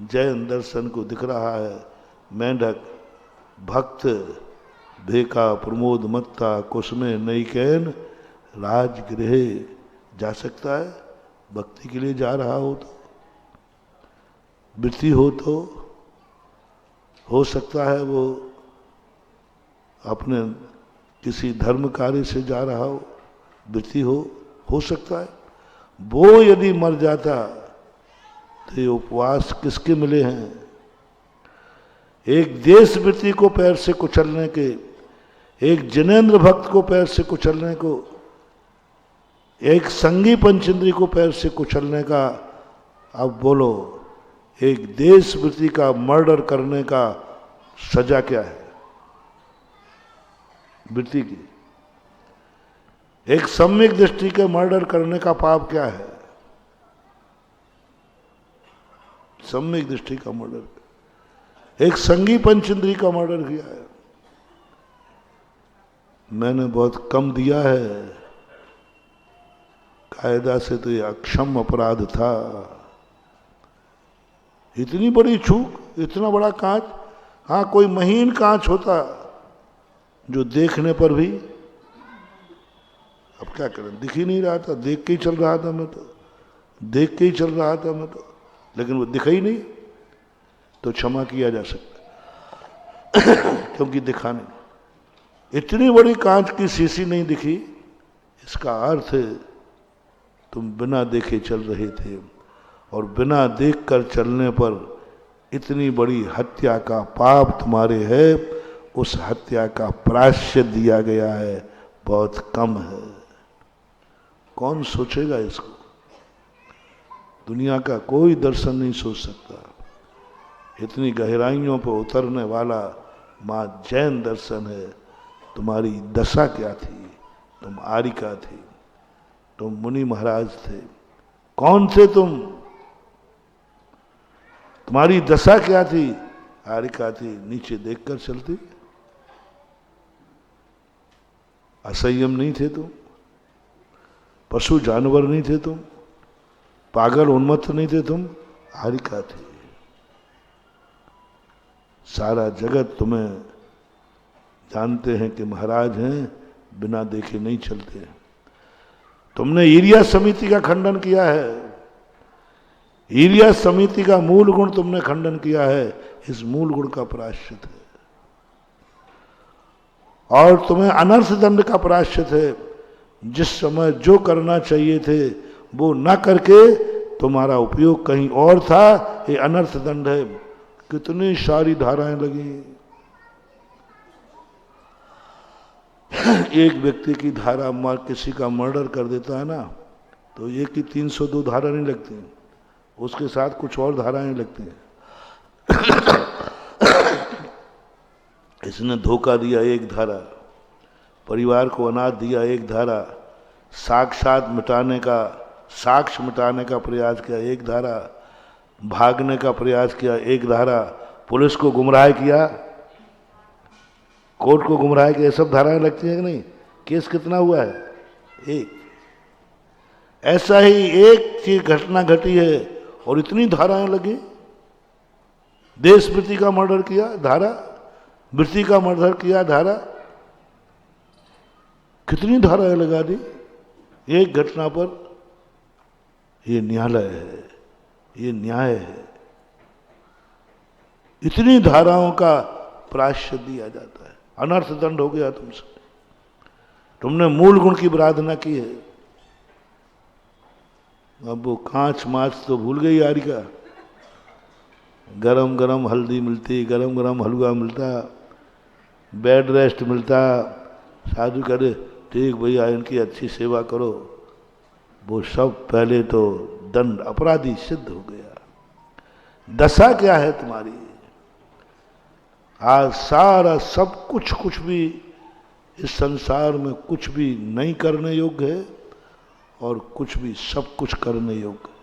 जैन दर्शन को दिख रहा है। मेंढक भक्त भेका प्रमोद मत्ता कुसुमे नई कैन राजगृह जा सकता है। भक्ति के लिए जा रहा हो तो, वृत्ति हो तो हो सकता है वो अपने किसी धर्म कार्य से जा रहा हो, वृत्ति हो सकता है। वो यदि मर जाता तो ये उपवास किसके मिले हैं। एक देश वृत्ति को पैर से कुचलने के, एक जिनेंद्र भक्त को पैर से कुचलने को, एक संगी पंचेंद्री को पैर से कुचलने का, अब बोलो एक देश वृत्ति का मर्डर करने का सजा क्या है वृत्ति की। एक सम्यक दृष्टि के मर्डर करने का पाप क्या है। सम्यक दृष्टि का मर्डर, एक संगी पंचेंद्री का मर्डर किया है। मैंने बहुत कम दिया है, कायदा से तो ये अक्षम अपराध था। इतनी बड़ी चूक, इतना बड़ा कांच। हाँ, कोई महीन कांच होता जो देखने पर भी, अब क्या करें, दिख ही नहीं रहा था, देख के ही चल रहा था मैं तो, देख के ही चल रहा था मैं तो, लेकिन वो दिखा ही नहीं तो क्षमा किया जा सकता क्योंकि दिखा नहीं। इतनी बड़ी कांच की शीशी नहीं दिखी, इसका अर्थ तुम बिना देखे चल रहे थे, और बिना देखकर चलने पर इतनी बड़ी हत्या का पाप तुम्हारे है। उस हत्या का प्रायश्चित दिया गया है, बहुत कम है। कौन सोचेगा इसको। दुनिया का कोई दर्शन नहीं सोच सकता। इतनी गहराइयों पर उतरने वाला मां जैन दर्शन है। तुम्हारी दशा क्या थी। तुम आरिका थे, तुम मुनि महाराज थे, कौन थे तुम, तुम्हारी दशा क्या थी। आरिका थी, नीचे देखकर चलती, असंयम नहीं थे तुम, पशु जानवर नहीं थे तुम, पागल उन्मत्त नहीं थे तुम, आरिका थे। सारा जगत तुम्हें जानते हैं कि महाराज हैं, बिना देखे नहीं चलते। तुमने ईरिया समिति का खंडन किया है, ईरिया समिति का मूल गुण तुमने खंडन किया है। इस मूल गुण का प्रायश्चित है, और तुम्हें अनर्थ दंड का प्रायश्चित है। जिस समय जो करना चाहिए थे वो न करके तुम्हारा उपयोग कहीं और था, ये अनर्थ दंड है। कितनी सारी धाराएं लगी। एक व्यक्ति की धारा मार किसी का मर्डर कर देता है ना, तो एक की 302 धारा नहीं लगती, उसके साथ कुछ और धाराएं लगती हैं। इसने धोखा दिया एक धारा, परिवार को अनाथ दिया एक धारा, साक्षात मिटाने का, साक्ष्य मिटाने का प्रयास किया एक धारा, भागने का प्रयास किया एक धारा, पुलिस को गुमराह किया, कोर्ट को गुमराह किया। सब धाराएं लगती हैं कि नहीं। केस कितना हुआ है, एक। ऐसा ही एक चीज घटना घटी है और इतनी धाराएं लगी। देश वृत्ति का मर्डर किया धारा, वृत्ति का मर्डर किया धारा, कितनी धाराएं लगा दी एक घटना पर। ये न्यायालय है, ये न्याय है। इतनी धाराओं का प्रायश्चित दिया जाता है। अनर्थ दंड हो गया तुमसे, तुमने मूल गुण की आराधना की है। अब वो कांच माच तो भूल गई आरिका। गरम गरम हल्दी मिलती, गरम गरम हलवा मिलता, बेड रेस्ट मिलता, साधु करे ठीक भैया इनकी अच्छी सेवा करो, वो सब पहले तो दंड अपराधी सिद्ध हो गया। दशा क्या है तुम्हारी? आज सारा सब कुछ भी इस संसार में कुछ भी नहीं करने योग्य है और कुछ भी सब कुछ करने योग्य है।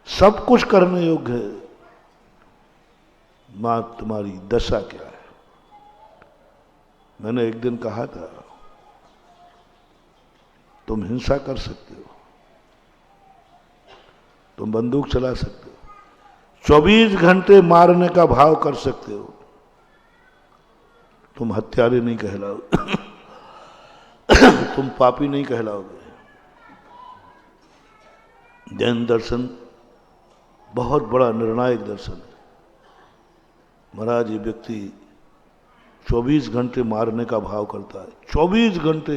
सब कुछ करने योग्य है, मां तुम्हारी दशा क्या है? मैंने एक दिन कहा था तुम हिंसा कर सकते हो, तुम बंदूक चला सकते हो, 24 घंटे मारने का भाव कर सकते हो, तुम हत्यारे नहीं कहलाओगे तुम पापी नहीं कहलाओगे। जैन दर्शन बहुत बड़ा निर्णायक दर्शन है। महाराज ये व्यक्ति 24 घंटे मारने का भाव करता है, 24 घंटे,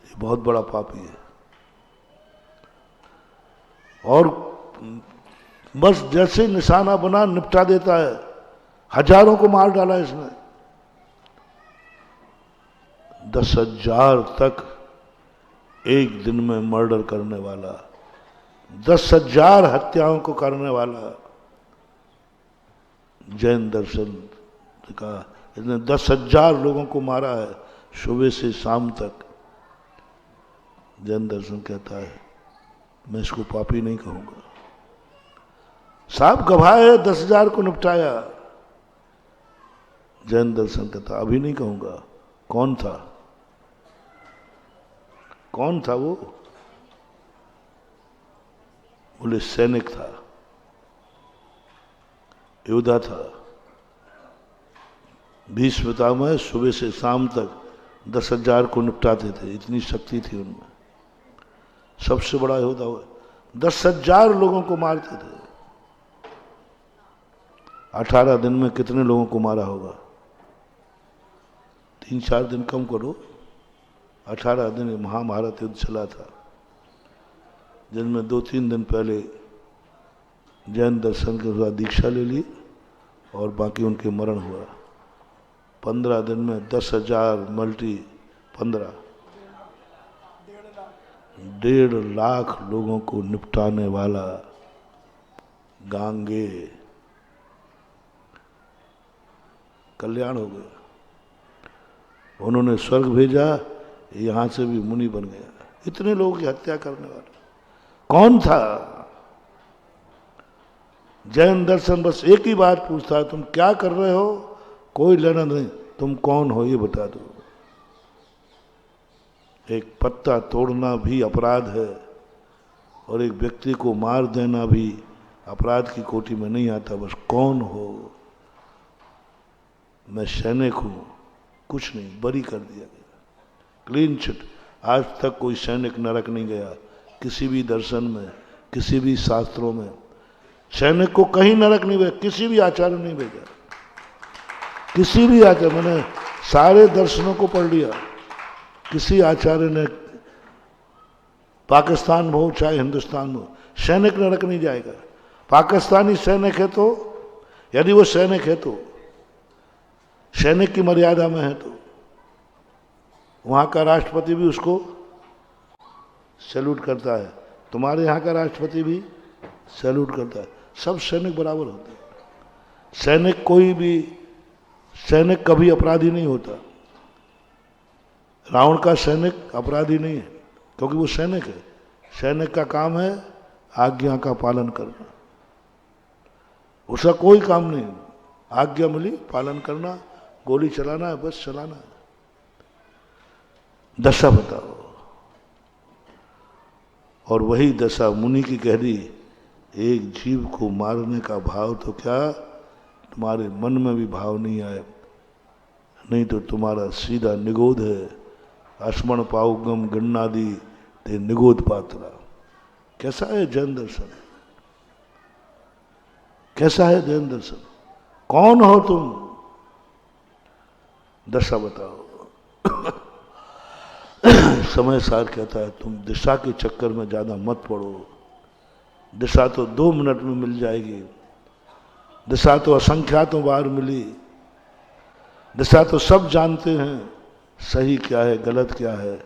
ये बहुत बड़ा पापी है। और बस जैसे निशाना बना निपटा देता है। हजारों को मार डाला इसने, 10,000 तक एक दिन में मर्डर करने वाला, 10,000 हत्याओं को करने वाला जैन दर्शन का। इसने 10,000 लोगों को मारा है सुबह से शाम तक। जैन दर्शन कहता है मैं इसको पापी नहीं कहूंगा। साहब गवाह है 10,000 को निपटाया। जैन दर्शन कहता अभी नहीं कहूंगा। कौन था? कौन था वो? बोले सैनिक था, योद्धा था। भीष्म पितामह सुबह से शाम तक 10,000 को निपटाते थे, इतनी शक्ति थी उनमें। सबसे बड़ा योद्धा हुआ, 10,000 लोगों को मारते थे। 18 दिन में कितने लोगों को मारा होगा? 3-4 दिन कम करो, 18 दिन महाभारत युद्ध चला था, जिनमें 2-3 दिन पहले जैन दर्शन के बाद दीक्षा ले ली और बाकी उनके मरण हुआ। 15 दिन में 10,000 मल्टी 15, 1.5 लाख लोगों को निपटाने वाला गांगे। कल्याण हो गया। उन्होंने स्वर्ग भेजा, यहां से भी मुनि बन गया। इतने लोगों की हत्या करने वाला कौन था? जैन दर्शन बस एक ही बात पूछता है, तुम क्या कर रहे हो? कोई लेना नहीं, तुम कौन हो ये बता दो। एक पत्ता तोड़ना भी अपराध है और एक व्यक्ति को मार देना भी अपराध की कोटि में नहीं आता। बस कौन हो? मैं सैनिक हूं, कुछ नहीं, बरी कर दिया गया, क्लीन चिट। आज तक कोई सैनिक नरक नहीं गया, किसी भी दर्शन में, किसी भी शास्त्रों में सैनिक को कहीं नरक नहीं भेजा, किसी भी आचार्य नहीं भेजा, किसी भी आचार्य। मैंने सारे दर्शनों को पढ़ लिया, किसी आचार्य ने, पाकिस्तान में हो चाहे हिंदुस्तान में हो, सैनिक नरक नहीं जाएगा। पाकिस्तानी सैनिक है तो, यदि वो सैनिक है तो, सैनिक की मर्यादा में है तो वहां का राष्ट्रपति भी उसको सैल्यूट करता है, तुम्हारे यहाँ का राष्ट्रपति भी सैल्यूट करता है। सब सैनिक बराबर होते हैं। सैनिक कोई भी सैनिक कभी अपराधी नहीं होता। रावण का सैनिक अपराधी नहीं है क्योंकि वो सैनिक है। सैनिक का काम है आज्ञा का पालन करना, उसका कोई काम नहीं। आज्ञा मिली पालन करना, गोली चलाना है, बस चलाना है। दशा बताओ। और वही दशा मुनि की कह दी, एक जीव को मारने का भाव तो क्या तुम्हारे मन में भी भाव नहीं आए, नहीं तो तुम्हारा सीधा निगोद है। अस्मण पाउगम गन्नादि ते निगोद पात्रा। कैसा है जैन दर्शन? कैसा है जैन दर्शन? कौन हो तुम? दशा बताओ। समय सार कहता है तुम दिशा के चक्कर में ज्यादा मत पड़ो। दिशा तो 2 मिनट में मिल जाएगी, दिशा तो असंख्यातों बार मिली, दिशा तो सब जानते हैं, सही क्या है गलत क्या है,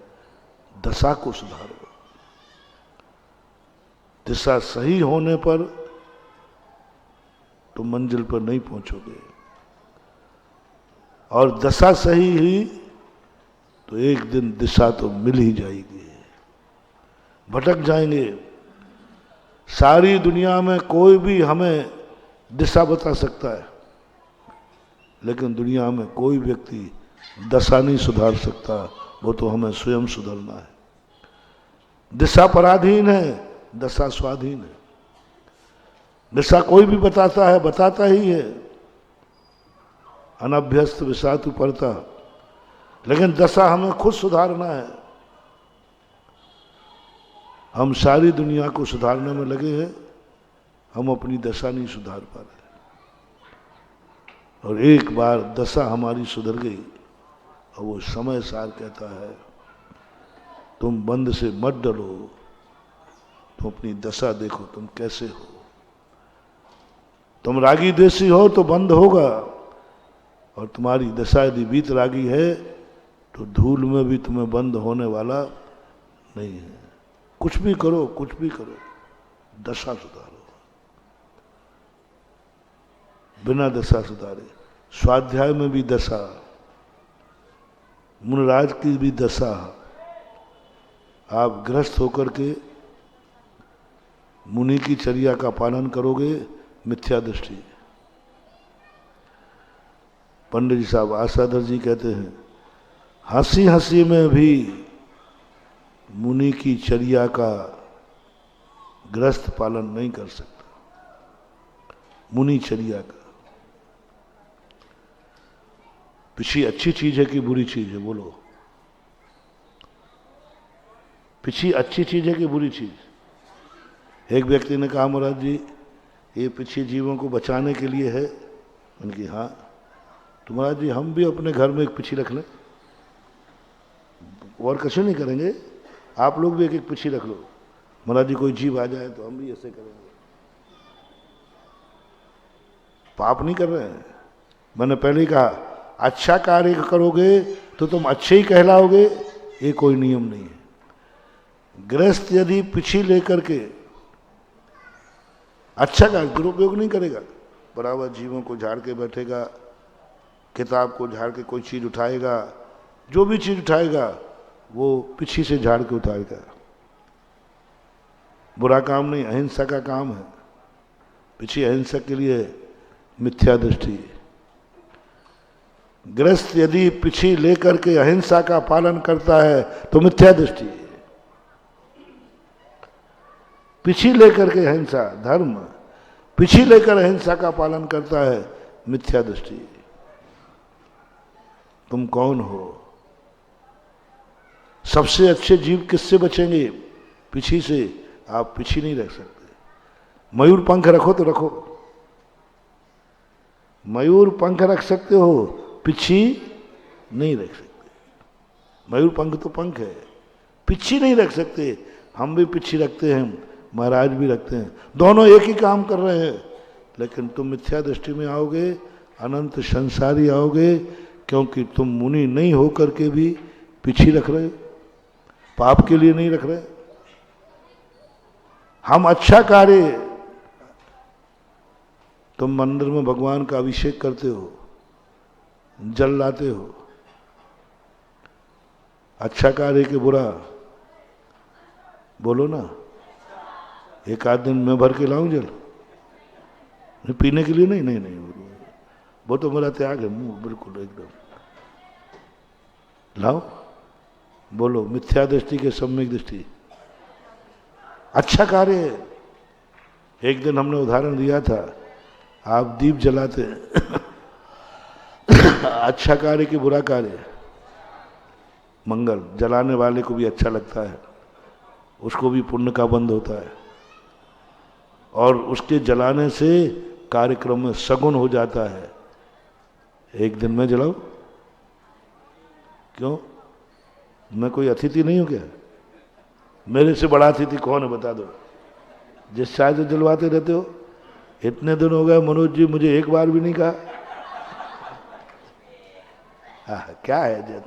दशा को सुधारो। दिशा सही होने पर तुम मंजिल पर नहीं पहुंचोगे, और दशा सही ही तो एक दिन दिशा तो मिल ही जाएगी। भटक जाएंगे। सारी दुनिया में कोई भी हमें दिशा बता सकता है, लेकिन दुनिया में कोई व्यक्ति दशा नहीं सुधार सकता, वो तो हमें स्वयं सुधरना है। दिशा पराधीन है, दशा स्वाधीन है। दिशा कोई भी बताता है, बताता ही है, अनभ्यस्त विषातु परता, लेकिन दशा हमें खुद सुधारना है। हम सारी दुनिया को सुधारने में लगे हैं, हम अपनी दशा नहीं सुधार पा रहे। और एक बार दशा हमारी सुधर गई और वो समय सार कहता है तुम बंद से मत डरो, तुम अपनी दशा देखो तुम कैसे हो। तुम रागी द्वेषी हो तो बंद होगा, और तुम्हारी दशा यदि वीत रागी है तो धूल में भी तुम्हें बंद होने वाला नहीं है। कुछ भी करो, कुछ भी करो, दशा सुधारो। बिना दशा सुधारे स्वाध्याय में भी दशा, मुनराज की भी दशा। आप गृहस्थ होकर के मुनि की चर्या का पालन करोगे, मिथ्या दृष्टि। पंडित जी साहब आशाधर जी कहते हैं हंसी हंसी में भी मुनि की चर्या का गृहस्थ पालन नहीं कर सकता। मुनि चर्या का पिछी अच्छी चीज है कि बुरी चीज है? बोलो, पिछी अच्छी चीज है कि बुरी चीज? एक व्यक्ति ने कहा महाराज जी ये पिछी जीवों को बचाने के लिए है। उनकी हाँ, तो महाराज जी हम भी अपने घर में एक पिछी रख लें, और कશું नहीं करेंगे, आप लोग भी एक एक पिछी रख लो। महाराज जी कोई जीव आ जाए तो हम भी ऐसे करेंगे। पाप नहीं कर रहे हैं। मैंने पहले ही कहा अच्छा कार्य करोगे तो तुम अच्छे ही कहलाओगे, ये कोई नियम नहीं है। गृहस्थ यदि पिछी लेकर के अच्छा का दुरुपयोग नहीं करेगा, बराबर जीवों को झाड़ के बैठेगा, किताब को झाड़ के कोई चीज उठाएगा, जो भी चीज उठाएगा वो पिछी से झाड़ के उठाएगा। बुरा काम नहीं, अहिंसा का काम है। पिछी अहिंसा के लिए मिथ्या दृष्टि। गृहस्थ यदि पिछी लेकर के अहिंसा का पालन करता है तो मिथ्या दृष्टि। पिछी लेकर के अहिंसा धर्म, पिछी लेकर अहिंसा का पालन करता है मिथ्या दृष्टि। तुम कौन हो? सबसे अच्छे जीव किससे बचेंगे? पिछी से। आप पिछी नहीं रख सकते। मयूर पंख रखो तो रखो, मयूर पंख रख सकते हो, पिछी नहीं रख सकते। मयूर पंख तो पंख है, पिछी नहीं रख सकते। हम भी पिछी रखते हैं, महाराज भी रखते हैं, दोनों एक ही काम कर रहे हैं। लेकिन तुम मिथ्या दृष्टि में आओगे, अनंत संसारी आओगे, क्योंकि तुम मुनि नहीं होकर के भी पिछी रख रहे हो, पाप के लिए नहीं रख रहे। हम अच्छा कार्य, तुम मंदिर में भगवान का अभिषेक करते हो, जल लाते हो, अच्छा कार्य के बुरा? बोलो ना। एक आध दिन मैं भर के लाऊं जल? नहीं, पीने के लिए नहीं, नहीं नहीं, वो तो मेरा त्याग है, मुंह बिल्कुल एकदम। लाओ, बोलो। मिथ्या दृष्टि के सम्यक दृष्टि। अच्छा कार्य है। एक दिन हमने उदाहरण दिया था, आप दीप जलाते हैं अच्छा कार्य कि बुरा कार्य? मंगल जलाने वाले को भी अच्छा लगता है, उसको भी पुण्य का बंध होता है, और उसके जलाने से कार्यक्रम में सगुन हो जाता है। एक दिन मैं जलाऊं? क्यों? मैं कोई अतिथि नहीं हूं क्या? मेरे से बड़ा अतिथि कौन है बता दो? जिस चाय से जलवाते रहते हो, इतने दिन हो गए मनोज जी, मुझे एक बार भी नहीं कहा। क्या है जन,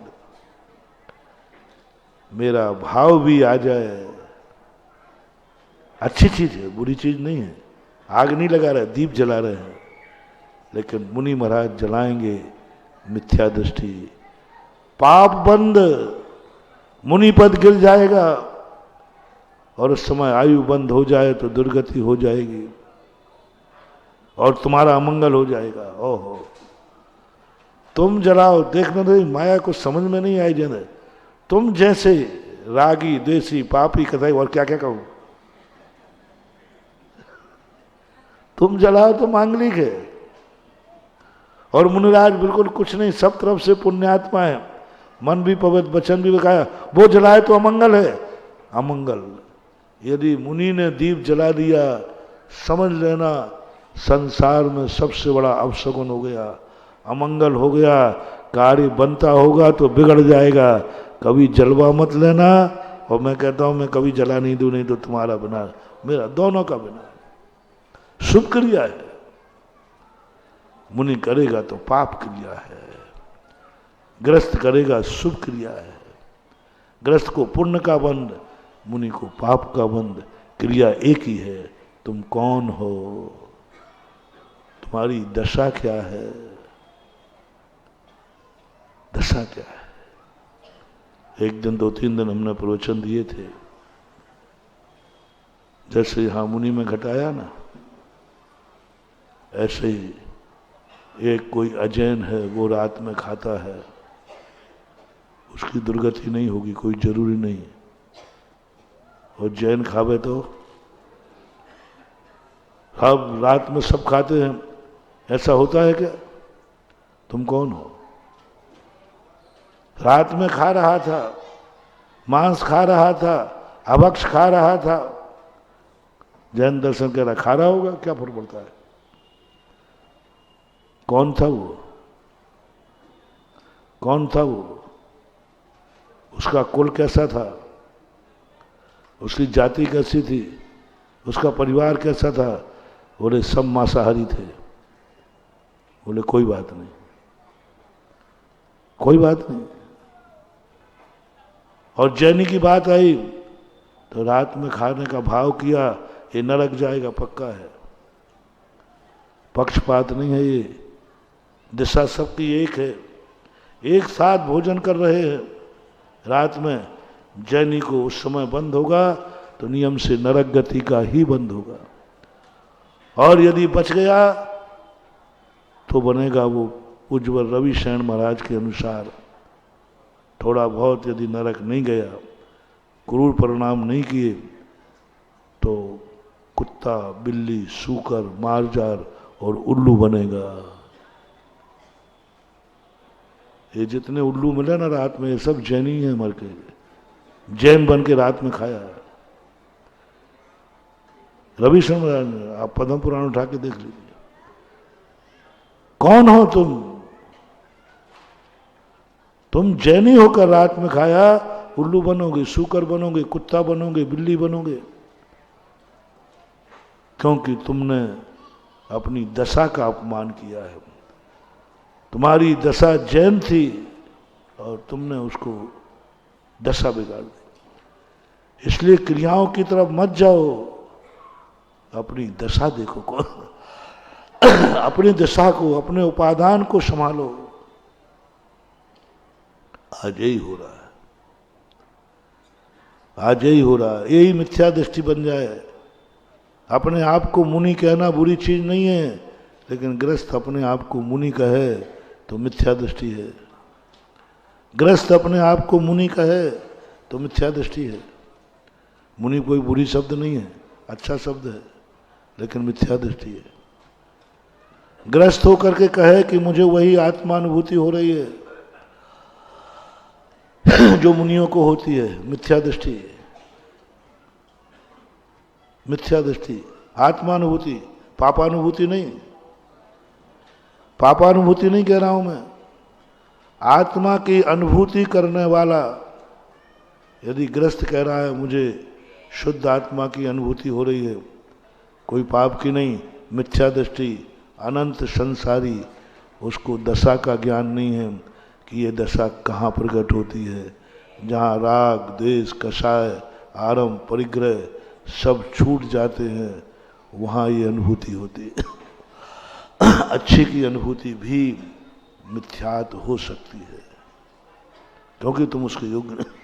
मेरा भाव भी आ जाए, अच्छी चीज है, बुरी चीज नहीं है। आग नहीं लगा रहे, दीप जला रहे हैं, लेकिन मुनि महाराज जलाएंगे मिथ्या दृष्टि, पाप बंद, मुनि पद गिर जाएगा, और उस समय आयु बंद हो जाए तो दुर्गति हो जाएगी और तुम्हारा अमंगल हो जाएगा। ओहो, तुम जलाओ, देखना तो माया को समझ में नहीं आई जन, तुम जैसे रागी, द्वेषी, पापी, कथाई और क्या क्या कहूं, तुम जलाओ तो मांगलिक है, और मुनिराज बिल्कुल कुछ नहीं, सब तरफ से पुण्यात्मा है, मन भी पवित्र, वचन भी बकाया, वो जलाए तो अमंगल है। अमंगल, यदि मुनि ने दीप जला दिया, समझ लेना संसार में सबसे बड़ा अपशगुन हो गया, अमंगल हो गया, कार्य बनता होगा तो बिगड़ जाएगा। कभी जलवा मत लेना, और मैं कहता हूं मैं कभी जला नहीं दूं, नहीं तो तुम्हारा बिना मेरा, दोनों का बिना। शुभ क्रिया है, मुनि करेगा तो पाप क्रिया है, ग्रस्त करेगा शुभ क्रिया है। ग्रस्त को पुण्य का बंध, मुनि को पाप का बंध, क्रिया एक ही है। तुम कौन हो, तुम्हारी दशा क्या है, दशा क्या है। एक दिन 2-3 दिन हमने प्रवचन दिए थे, जैसे यहां मुनि में घटाया ना, ऐसे ही एक कोई अजैन है, वो रात में खाता है, उसकी दुर्गति नहीं होगी, कोई जरूरी नहीं। और जैन खावे तो अब रात में सब खाते हैं, ऐसा होता है क्या? तुम कौन हो? रात में खा रहा था, मांस खा रहा था, अभक्ष खा रहा था, जैन दर्शन कह रहा खा रहा होगा, क्या फर्क पड़ता है? कौन था वो? कौन था वो? उसका कुल कैसा था? उसकी जाति कैसी थी? उसका परिवार कैसा था? बोले सब मांसाहारी थे। बोले कोई बात नहीं, कोई बात नहीं। और जैनी की बात आई तो रात में खाने का भाव किया, ये नरक जाएगा पक्का है। पक्षपात नहीं है ये, दिशा सबकी एक है, एक साथ भोजन कर रहे हैं। रात में जैनी को उस समय बंद होगा तो नियम से नरक गति का ही बंद होगा, और यदि बच गया तो बनेगा वो उज्ज्वल रवि शरण महाराज के अनुसार। थोड़ा बहुत यदि नरक नहीं गया, क्रूर परिणाम नहीं किए, तो कुत्ता, बिल्ली, सूकर, मारजार और उल्लू बनेगा। ये जितने उल्लू मिले ना रात में, ये सब जैनी है, मर के जैन बन के रात में खाया है। रवि शरण महाराज ने, आप पद्म पुराण उठा के देख लीजिए। कौन हो तुम? तुम जैनी होकर रात में खाया, उल्लू बनोगे, सूकर बनोगे, कुत्ता बनोगे, बिल्ली बनोगे, क्योंकि तुमने अपनी दशा का अपमान किया है। तुम्हारी दशा जैन थी और तुमने उसको दशा बिगाड़ दी। इसलिए क्रियाओं की तरफ मत जाओ, अपनी दशा देखो को अपनी दशा को, अपने उपादान को संभालो। आज यही हो रहा है, आज यही हो रहा है। यही मिथ्या दृष्टि बन जाए। अपने आप को मुनि कहना बुरी चीज नहीं है, लेकिन गृहस्थ अपने आप को मुनि कहे तो मिथ्या दृष्टि है। गृहस्थ अपने आप को मुनि कहे तो मिथ्या दृष्टि है। मुनि कोई बुरी शब्द नहीं है, अच्छा शब्द है, लेकिन मिथ्या दृष्टि है। गृहस्थ होकर के कहे कि मुझे वही आत्मानुभूति हो रही है जो मुनियों को होती है, मिथ्या दृष्टि है। मिथ्या दृष्टि, आत्मानुभूति, पापानुभूति नहीं। पापानुभूति नहीं कह रहा हूं मैं, आत्मा की अनुभूति करने वाला। यदि गृहस्थ कह रहा है मुझे शुद्ध आत्मा की अनुभूति हो रही है, कोई पाप की नहीं, मिथ्या दृष्टि, अनंत संसारी, उसको दशा का ज्ञान नहीं है कि ये दशा कहाँ प्रकट होती है। जहाँ राग, द्वेष, कषाय, आरंभ, परिग्रह सब छूट जाते हैं, वहाँ ये अनुभूति होती है। अच्छे की अनुभूति भी मिथ्यात हो सकती है, क्योंकि तुम उसके योग्य नहीं।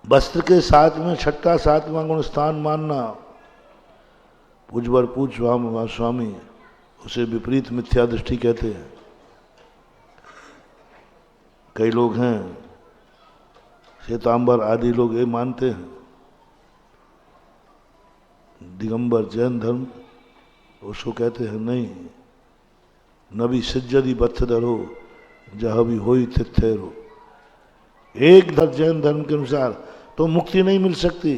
वस्त्र के साथ में छठा सातवां गुण स्थान मानना, पूजवर पूज स्वामी, उसे विपरीत मिथ्या दृष्टि कहते हैं। कई लोग हैं, श्वेतांबर आदि लोग ये मानते हैं, दिगंबर जैन धर्म उसको कहते हैं नहीं, नबी सिज्जदी बत्थदरो जह भी होई तिथेरो। एक जैन धर्म के अनुसार तो मुक्ति नहीं मिल सकती,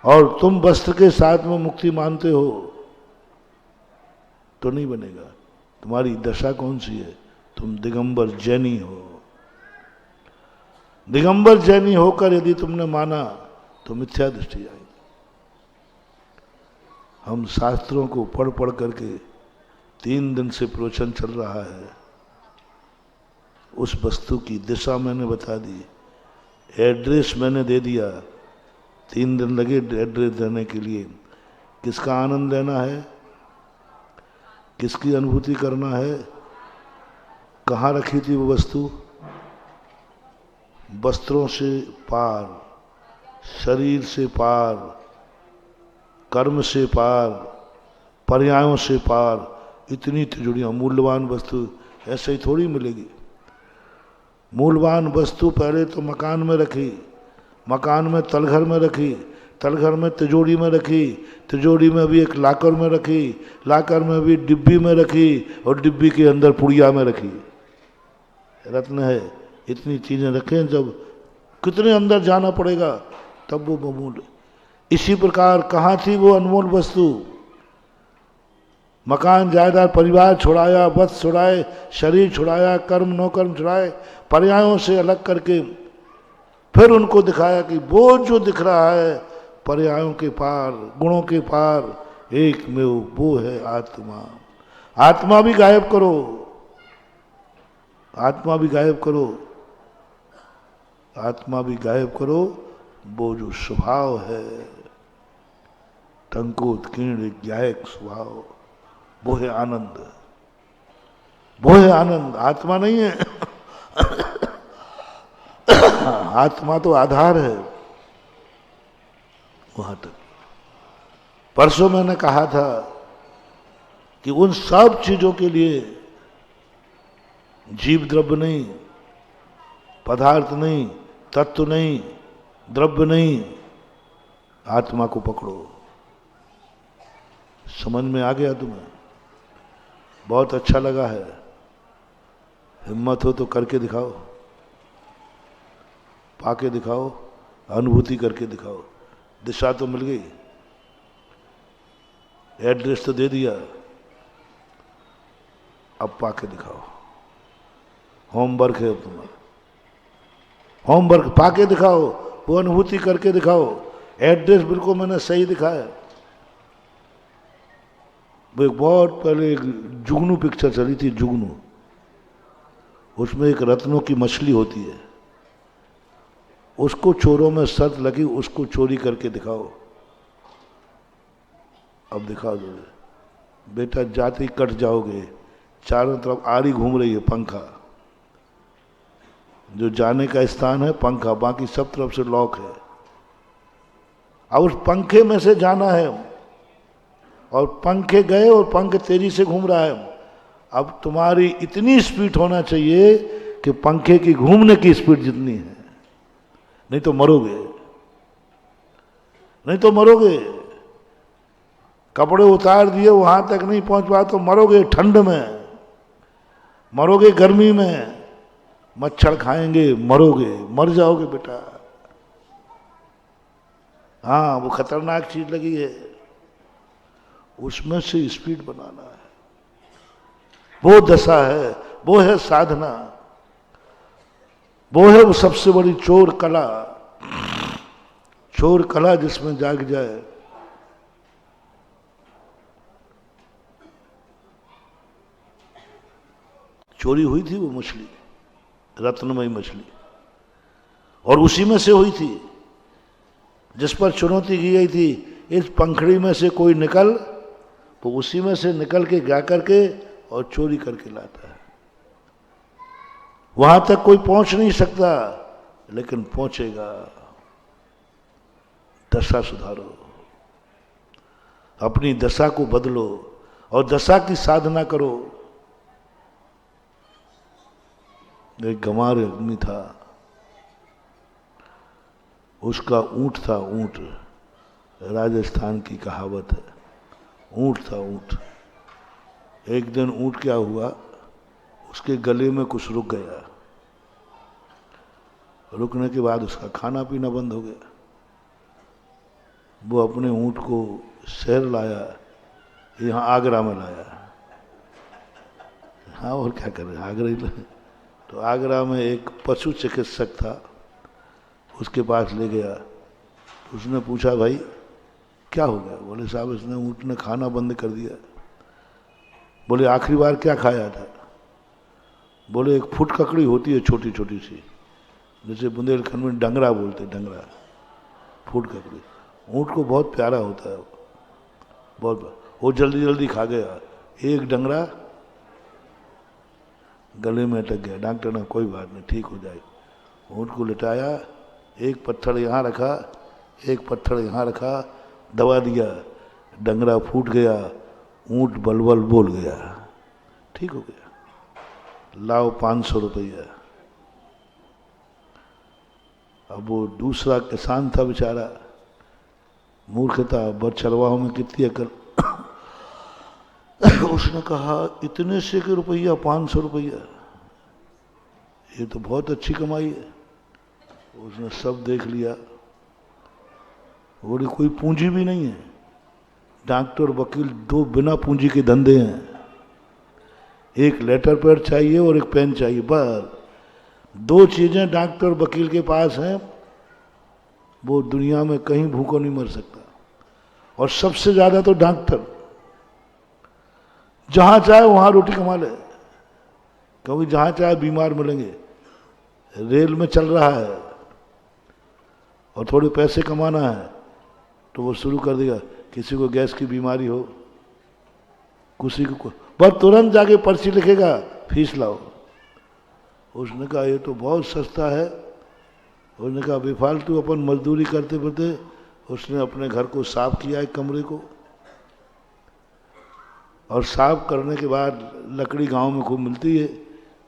और तुम वस्त्र के साथ में मुक्ति मानते हो तो नहीं बनेगा। तुम्हारी दशा कौन सी है? तुम दिगंबर जैनी हो। दिगंबर जैनी होकर यदि तुमने माना तो मिथ्या दृष्टि आएगी। हम शास्त्रों को पढ़ पढ़ करके 3 दिन से प्रवचन चल रहा है। उस वस्तु की दिशा मैंने बता दी, एड्रेस मैंने दे दिया। 3 दिन लगे एड्रेस देने के लिए। किसका आनंद लेना है, किसकी अनुभूति करना है, कहाँ रखी थी वो वस्तु? वस्त्रों से पार, शरीर से पार, कर्म से पार, पर्यायों से पार, इतनी तिजोरियाँ, मूल्यवान वस्तु ऐसे ही थोड़ी मिलेगी। मूल्यवान वस्तु पहले तो मकान में रखी, मकान में तलघर में रखी, तलघर में तिजोरी में रखी, तिजोरी में भी एक लाकर में रखी, लाकर में भी डिब्बी में रखी, और डिब्बी के अंदर पुड़िया में रखी। रत्न है, इतनी चीजें रखें, जब कितने अंदर जाना पड़ेगा तब वो बमूल्य। इसी प्रकार कहाँ थी वो अनमोल वस्तु? मकान, जायदाद, परिवार छुड़ाया, वस्त्र छुड़ाए, शरीर छुड़ाया, कर्म नौकर्म छुड़ाए, पर्यायों से अलग करके फिर उनको दिखाया कि वो जो दिख रहा है पर्यायों के पार, गुणों के पार एक में वो है आत्मा। आत्मा भी गायब करो, आत्मा भी गायब करो, आत्मा भी गायब करो। वो जो स्वभाव है टंकोत्कीर्ण ज्ञायक स्वभाव, वो है आनंद, वो है आनंद। आत्मा नहीं है। आत्मा तो आधार है। वहां तक परसों मैंने कहा था कि उन सब चीजों के लिए जीव द्रव्य नहीं, पदार्थ नहीं, तत्व नहीं, द्रव्य नहीं, आत्मा को पकड़ो। समझ में आ गया तुम्हें? बहुत अच्छा लगा है। हिम्मत हो तो करके दिखाओ, पाके दिखाओ, अनुभूति करके दिखाओ। दिशा तो मिल गई, एड्रेस तो दे दिया, अब पाके दिखाओ। होमवर्क है अब तुम्हारा, होमवर्क पाके दिखाओ, वो अनुभूति करके दिखाओ। एड्रेस बिल्कुल मैंने सही दिखाया। वो एक बहुत पहले एक जुगनू पिक्चर चली थी, जुगनू, उसमें एक रत्नों की मछली होती है, उसको चोरों में शर्त लगी, उसको चोरी करके दिखाओ। अब दिखा दो बेटा, जाते ही कट जाओगे। चारों तरफ आरी घूम रही है, पंखा, जो जाने का स्थान है पंखा, बाकी सब तरफ से लॉक है। अब उस पंखे में से जाना है, और पंखे गए और पंख तेजी से घूम रहा है। अब तुम्हारी इतनी स्पीड होना चाहिए कि पंखे की घूमने की स्पीड जितनी है, नहीं तो मरोगे, नहीं तो मरोगे। कपड़े उतार दिए, वहां तक नहीं पहुंच पाए तो मरोगे। ठंड में मरोगे, गर्मी में मच्छर खाएंगे, मरोगे, मर जाओगे बेटा। हाँ, वो खतरनाक चीज लगी है, उसमें से स्पीड बनाना है। वो दशा है, वो है साधना, वो है वो सबसे बड़ी चोर कला। चोर कला जिसमें जाग जाए। चोरी हुई थी वो मछली, रत्नमयी मछली, और उसी में से हुई थी जिस पर चुनौती की गई थी, इस पंखड़ी में से कोई निकल, तो उसी में से निकल के जा करके और चोरी करके लाता है। वहां तक कोई पहुंच नहीं सकता, लेकिन पहुंचेगा। दशा सुधारो, अपनी दशा को बदलो और दशा की साधना करो। एक गंवार आदमी था, उसका ऊंट था, ऊंट, राजस्थान की कहावत है, ऊंट था ऊंट। एक दिन ऊंट क्या हुआ, उसके गले में कुछ रुक गया। रुकने के बाद उसका खाना पीना बंद हो गया। वो अपने ऊंट को शहर लाया, यहाँ आगरा में लाया। हाँ, और क्या करे, आगरा ही लाया। तो आगरा में एक पशु चिकित्सक था, उसके पास ले गया। उसने पूछा, भाई क्या हो गया? बोले साहब, इसने ऊंट ने खाना बंद कर दिया। बोले आखिरी बार क्या खाया था? बोले एक फुट ककड़ी होती है, छोटी छोटी सी, जैसे बुंदेलखंड में डंगरा बोलते, डंगरा, फुट ककड़ी। ऊंट को बहुत प्यारा होता है, बहुत। वो जल्दी जल्दी खा गया, एक डंगरा गले में अटक गया। डॉक्टर ने कोई बात नहीं, ठीक हो जाएगी। ऊंट को लिटाया, एक पत्थर यहाँ रखा, एक पत्थर यहाँ रखा, दबा दिया, डंगरा फूट गया, ऊंट बलबल बोल गया, ठीक हो गया। लाओ 500 रुपया। अब वो दूसरा किसान था बेचारा, मूर्ख था, बरचरवाहों में कितनी अकल। उसने कहा, इतने से के रुपया, 500 रुपया, ये तो बहुत अच्छी कमाई है। उसने सब देख लिया, बोले कोई पूंजी भी नहीं है। डॉक्टर वकील दो बिना पूंजी के धंधे हैं, एक लेटर पैड चाहिए और एक पेन चाहिए, बस दो चीजें डॉक्टर वकील के पास हैं। वो दुनिया में कहीं भूखा नहीं मर सकता। और सबसे ज्यादा तो डॉक्टर जहां चाहे वहां रोटी कमा ले, क्योंकि जहां चाहे बीमार मिलेंगे। रेल में चल रहा है और थोड़े पैसे कमाना है तो वो शुरू कर देगा, किसी को गैस की बीमारी हो, किसी को, बस तुरंत जाके पर्ची लिखेगा, फीस लाओ। उसने कहा ये तो बहुत सस्ता है। उसने कहा बेफालतू अपन मजदूरी करते करते। उसने अपने घर को साफ किया, एक कमरे को, और साफ करने के बाद लकड़ी गांव में खूब मिलती है,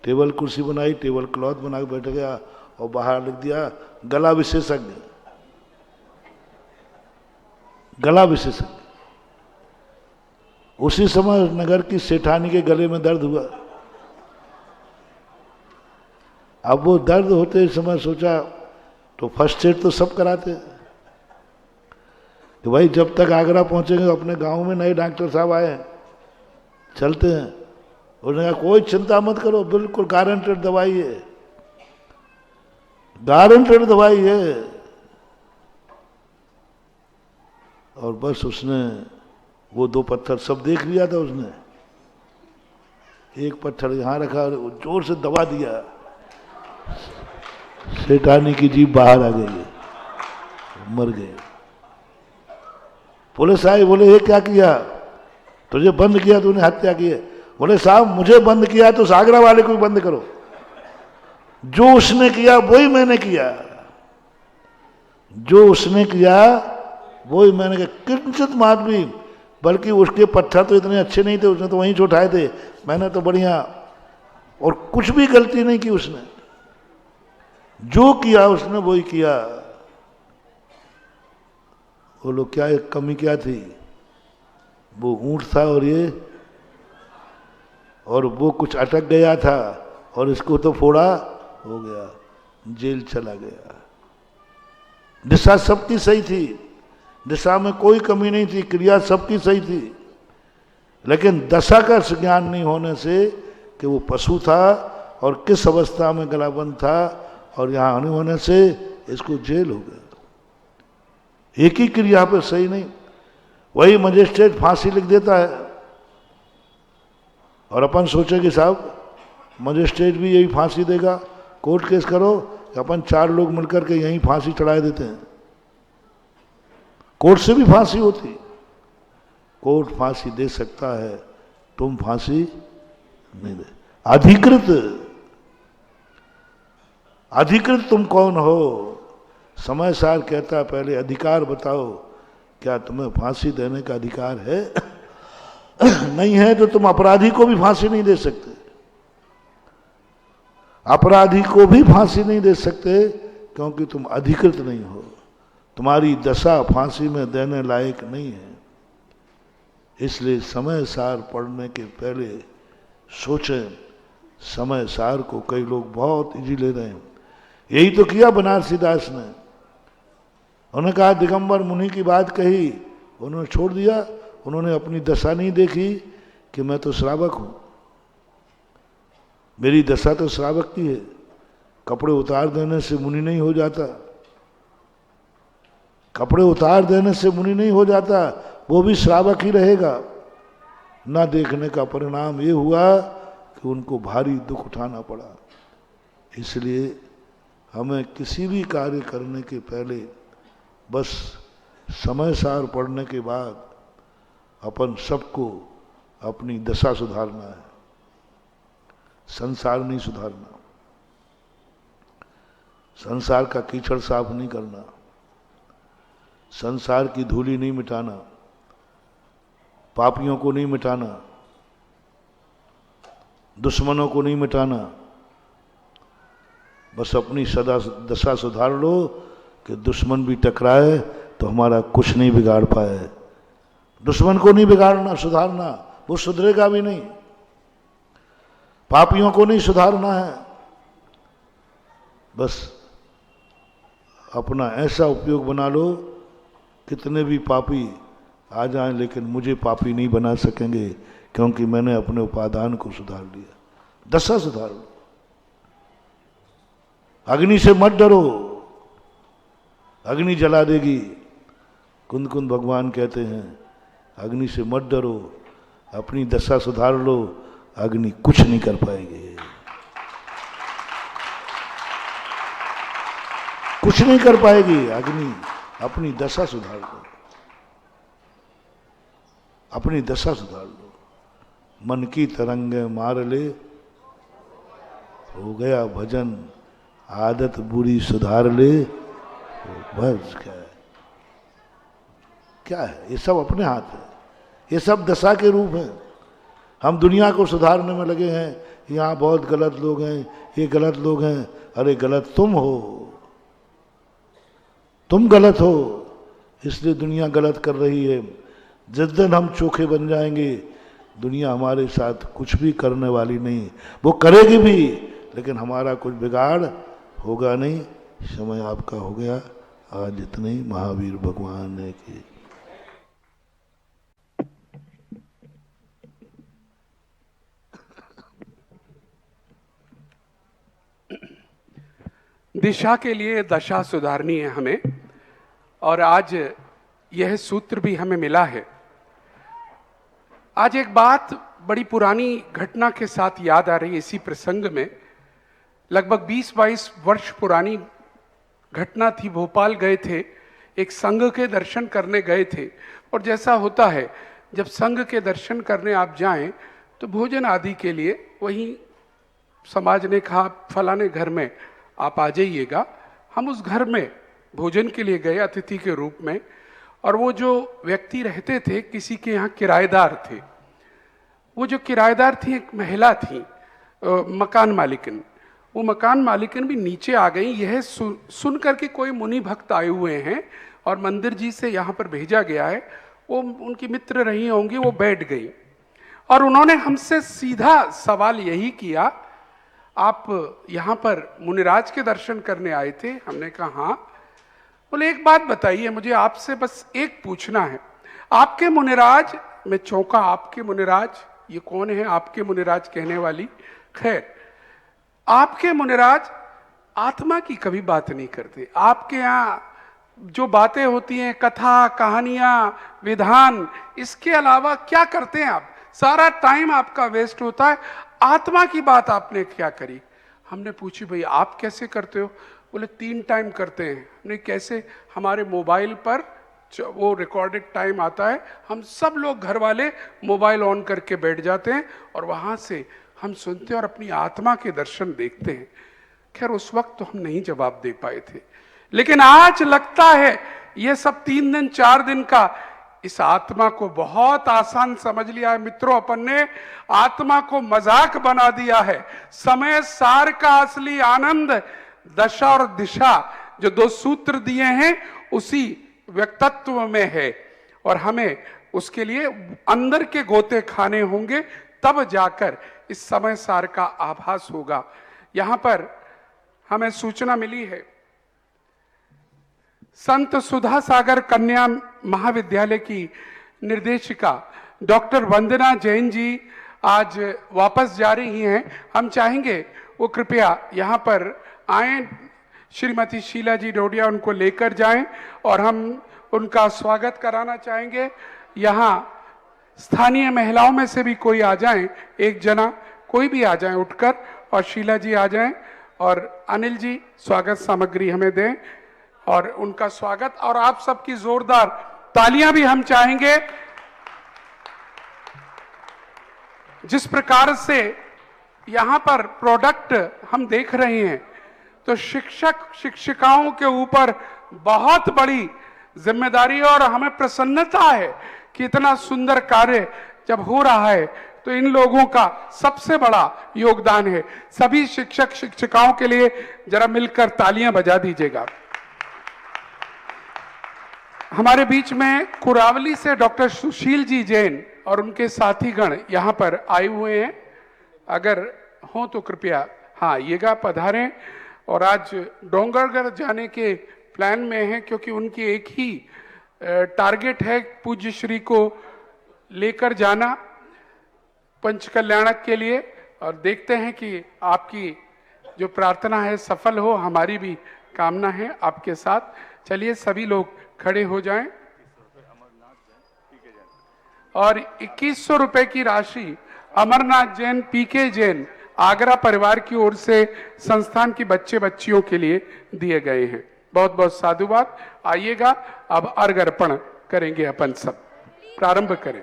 टेबल कुर्सी बनाई, टेबल क्लॉथ बना के बैठ गया और बाहर लिख दिया गला विशेषज्ञ, गला विशेषज्ञ। उसी समय नगर की सेठानी के गले में दर्द हुआ। अब वो दर्द होते समय सोचा तो फर्स्ट एड तो सब कराते कि भाई जब तक आगरा पहुंचेंगे अपने गांव में नए डॉक्टर साहब आए हैं, चलते हैं। उन्होंने कहा कोई चिंता मत करो, बिल्कुल गारंटेड दवाई है, गारंटेड दवाई है। और बस उसने वो दो पत्थर सब देख लिया था उसने, एक पत्थर यहाँ रखा और जोर से दबा दिया, सेठानी की जीभ बाहर आ गई, मर गए। पुलिस आई, बोले ये क्या किया? तुझे बंद किया, तूने हत्या की है। बोले साहब मुझे बंद किया तो सागरा वाले को भी बंद करो, जो उसने किया वही मैंने किया, जो उसने किया वही मैंने किया। किंचित मात भी, बल्कि उसके पत्थर तो इतने अच्छे नहीं थे, उसने तो वहीं से उठाए थे, मैंने तो बढ़िया, और कुछ भी गलती नहीं की उसने, जो किया उसने वही किया। वो लोग क्या, एक कमी क्या थी, वो ऊंट था और ये, और वो कुछ अटक गया था और इसको तो फोड़ा हो गया, जेल चला गया। दिशा सबकी सही थी, दिशा में कोई कमी नहीं थी, क्रिया सबकी सही थी, लेकिन दशा का ज्ञान नहीं होने से कि वो पशु था और किस अवस्था में गलाबंद था, और यहाँ नहीं होने से इसको जेल हो गया। एक ही क्रिया पे सही नहीं। वही मजिस्ट्रेट फांसी लिख देता है और अपन सोचे कि साहब मजिस्ट्रेट भी यही फांसी देगा, कोर्ट केस करो, अपन 4 लोग मिलकर के यहीं फांसी चढ़ा देते हैं। कोर्ट से भी फांसी होती, कोर्ट फांसी दे सकता है, तुम फांसी नहीं दे। अधिकृत तुम कौन हो? समय सार कहता है पहले अधिकार बताओ, क्या तुम्हें फांसी देने का अधिकार है? नहीं है तो तुम अपराधी को भी फांसी नहीं दे सकते। अपराधी को भी फांसी नहीं दे सकते क्योंकि तुम अधिकृत नहीं हो, तुम्हारी दशा फांसी में देने लायक नहीं है। इसलिए समय सार पढ़ने के पहले सोचें। समय सार को कई लोग बहुत इजी ले रहे हैं। यही तो किया बनारसी दास ने। उन्होंने कहा दिगंबर मुनि की बात कही, उन्होंने छोड़ दिया। उन्होंने अपनी दशा नहीं देखी कि मैं तो श्रावक हूं, मेरी दशा तो श्रावक की है। कपड़े उतार देने से मुनि नहीं हो जाता, कपड़े उतार देने से मुनि नहीं हो जाता, वो भी श्रावक ही रहेगा। ना देखने का परिणाम ये हुआ कि उनको भारी दुख उठाना पड़ा। इसलिए हमें किसी भी कार्य करने के पहले बस समय सार पढ़ने के बाद अपन सबको अपनी दशा सुधारना है, संसार नहीं सुधारना, संसार का कीचड़ साफ नहीं करना, संसार की धूली नहीं मिटाना, पापियों को नहीं मिटाना, दुश्मनों को नहीं मिटाना। बस अपनी सदा दशा सुधार लो कि दुश्मन भी टकराए तो हमारा कुछ नहीं बिगाड़ पाए। दुश्मन को नहीं बिगाड़ना, सुधारना, वो सुधरेगा भी नहीं। पापियों को नहीं सुधारना है, बस अपना ऐसा उपयोग बना लो कितने भी पापी आ जाएं लेकिन मुझे पापी नहीं बना सकेंगे, क्योंकि मैंने अपने उपादान को सुधार लिया। दशा सुधार लो। अग्नि से मत डरो, अग्नि जला देगी। कुंद कुंद भगवान कहते हैं अग्नि से मत डरो, अपनी दशा सुधार लो, अग्नि कुछ नहीं कर पाएगी, कुछ नहीं कर पाएगी अग्नि। अपनी दशा सुधार लो, अपनी दशा सुधार लो। मन की तरंगे मार ले, हो गया भजन, आदत बुरी सुधार ले, बस क्या है, क्या है? ये सब अपने हाथ है, ये सब दशा के रूप हैं। हम दुनिया को सुधारने में लगे हैं, यहाँ बहुत गलत लोग हैं, ये गलत लोग हैं। अरे गलत तुम हो, तुम गलत हो, इसलिए दुनिया गलत कर रही है। जिस दिन हम चोखे बन जाएंगे, दुनिया हमारे साथ कुछ भी करने वाली नहीं। वो करेगी भी लेकिन हमारा कुछ बिगाड़ होगा नहीं। समय आपका हो गया। आज इतने ही। महावीर भगवान ने की। दिशा के लिए दशा सुधारनी है हमें, और आज यह सूत्र भी हमें मिला है। आज एक बात बड़ी पुरानी घटना के साथ याद आ रही है इसी प्रसंग में। लगभग 20-22 वर्ष पुरानी घटना थी। भोपाल गए थे, एक संघ के दर्शन करने गए थे, और जैसा होता है जब संघ के दर्शन करने आप जाएं तो भोजन आदि के लिए वहीं समाज ने कहा फलाने घर में आप आ जाइएगा। हम उस घर में भोजन के लिए गए अतिथि के रूप में, और वो जो व्यक्ति रहते थे किसी के यहाँ किराएदार थे। वो जो किराएदार थी एक महिला थी, मकान मालिकन। वो मकान मालिकन भी नीचे आ गई। यह सुन करके कोई मुनि भक्त आए हुए हैं और मंदिर जी से यहाँ पर भेजा गया है, वो उनकी मित्र रही होंगी, वो बैठ गई और उन्होंने हमसे सीधा सवाल यही किया, आप यहाँ पर मुनिराज के दर्शन करने आए थे? हमने कहा हाँ। बोले एक बात बताइए, मुझे आपसे बस एक पूछना है। आपके मुनिराज, मैं चौंका, आपके मुनिराज, ये कौन है आपके मुनिराज कहने वाली? खैर, आपके मुनिराज आत्मा की कभी बात नहीं करते। आपके यहाँ जो बातें होती हैं, कथा, कहानियां, विधान, इसके अलावा क्या करते हैं आप? सारा टाइम आपका वेस्ट होता है। आत्मा की बात आपने क्या करी? हमने पूछी भाई आप कैसे करते हो? बोले 3 टाइम करते हैं। हमने कैसे? हमारे मोबाइल पर वो रिकॉर्डेड टाइम आता है, हम सब लोग घर वाले मोबाइल ऑन करके बैठ जाते हैं और वहां से हम सुनते हैं और अपनी आत्मा के दर्शन देखते हैं। खैर उस वक्त तो हम नहीं जवाब दे पाए थे, लेकिन आज लगता है ये सब 3 दिन 4 दिन का इस आत्मा को बहुत आसान समझ लिया है। मित्रों, अपन ने आत्मा को मजाक बना दिया है। समय सार का असली आनंद दशा और दिशा, जो 2 सूत्र दिए हैं, उसी व्यक्तित्व में है और हमें उसके लिए अंदर के गोते खाने होंगे, तब जाकर इस समय सार का आभास होगा। यहां पर हमें सूचना मिली है, संत सुधा सागर कन्या महाविद्यालय की निर्देशिका डॉक्टर वंदना जैन जी आज वापस जा रही हैं। हम चाहेंगे वो कृपया यहाँ पर आएं, श्रीमती शीला जी डोडिया उनको लेकर जाएं और हम उनका स्वागत कराना चाहेंगे। यहाँ स्थानीय महिलाओं में से भी कोई आ जाएं, 1 जना कोई भी आ जाएं उठकर, और शीला जी आ जाएं और अनिल जी स्वागत सामग्री हमें दें और उनका स्वागत, और आप सबकी जोरदार तालियां भी हम चाहेंगे। जिस प्रकार से यहां पर प्रोडक्ट हम देख रहे हैं, तो शिक्षक शिक्षिकाओं के ऊपर बहुत बड़ी जिम्मेदारी और हमें प्रसन्नता है कि इतना सुंदर कार्य जब हो रहा है तो इन लोगों का सबसे बड़ा योगदान है। सभी शिक्षक शिक्षिकाओं के लिए जरा मिलकर तालियां बजा दीजिएगा। हमारे बीच में कुरावली से डॉक्टर सुशील जी जैन और उनके साथीगण यहाँ पर आए हुए हैं, अगर हो तो कृपया हाँ आइएगा, पधारें। और आज डोंगरगढ़ जाने के प्लान में हैं, क्योंकि उनकी एक ही टारगेट है, पूज्य श्री को लेकर जाना पंचकल्याणक के लिए, और देखते हैं कि आपकी जो प्रार्थना है सफल हो। हमारी भी कामना है आपके साथ। चलिए सभी लोग खड़े हो जाएं और 2100 रुपए की राशि अमरनाथ जैन पीके जैन आगरा परिवार की ओर से संस्थान की बच्चे बच्चियों के लिए दिए गए हैं। बहुत बहुत साधुवाद। आइएगा, अब अर्घ अर्पण करेंगे अपन सब। प्रारंभ करें।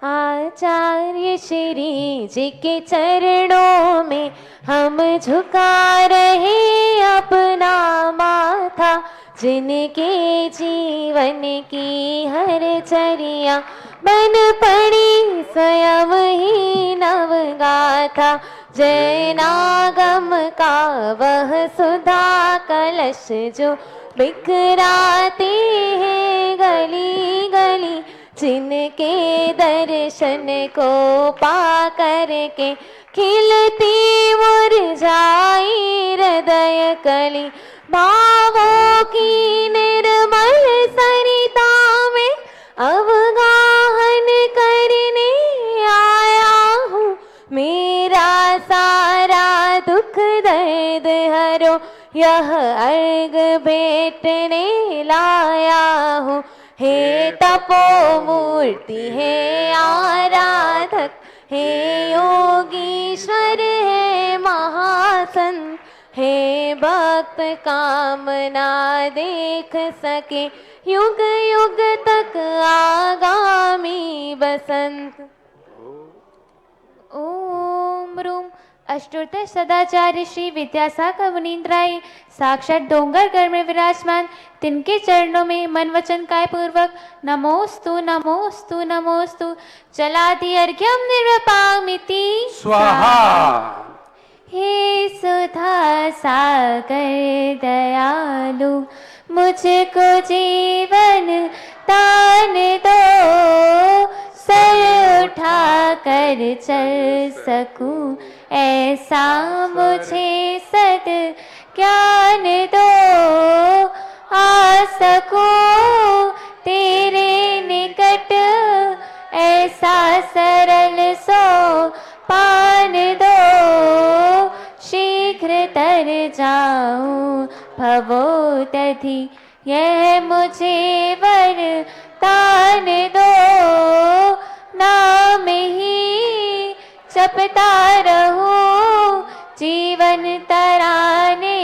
आचार्य श्री जी के चरणों में हम झुका रहे अपना माथा, जिनके जीवन की हर चर्या बन पड़ी स्वयं ही नवगाथा। जैनागम का वह सुधा कलश जो बिखराते हैं गली गली, जिनके दर्शन को पा करके खिलती मुरझाई हृदय कली। भावों की निर्मल सरिता में अवगाहन करने आया हूँ, मेरा सारा दुख दर्द हरो यह अर्घ भेंटने लाया हूँ। हे तपो मूर्ति हे आराधक, हे योगीश्वर हे महासंत, हे भक्त कामना देख सके युग युग तक आगामी बसंत। ओम रूम अष्टोत्तर सदाचार्य श्री विद्यासागर मुनीन्द्राय साक्षात डोंगरगढ़ में विराजमान, तिनके चरणों में मन वचन काय पूर्वक नमोस्तु नमोस्तु नमोस्तु। चलादि अर्घ्यम निर्वपामिति स्वाहा। हे सुधा सागर दयालु, मुझको जीवन दान दो, सर उठा कर चल सकूं ऐसा मुझे सद ज्ञान दो। आ सकूं तेरे निकट ऐसा सरल सो पान दो, शीघ्र तर जाऊं भवोदधि यह मुझे वरदान दो, नाम ही जपता रहूं जीवन तराने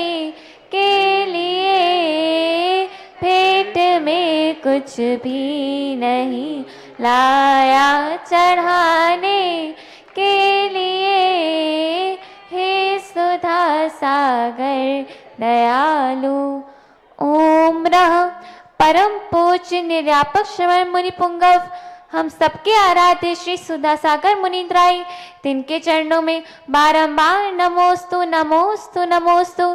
के लिए। भेंट में कुछ भी नहीं लाया चढ़ाने के लिए, हे सुधा सागर दयालु। ओम रह परम पूज्य निर्यापक श्रवण मुनि पुंगव हम सबके आराध्य श्री सुधा सागर मुनीन्द्राय तिनके चरणों में बारंबार नमोस्तु नमोस्तु नमोस्तु।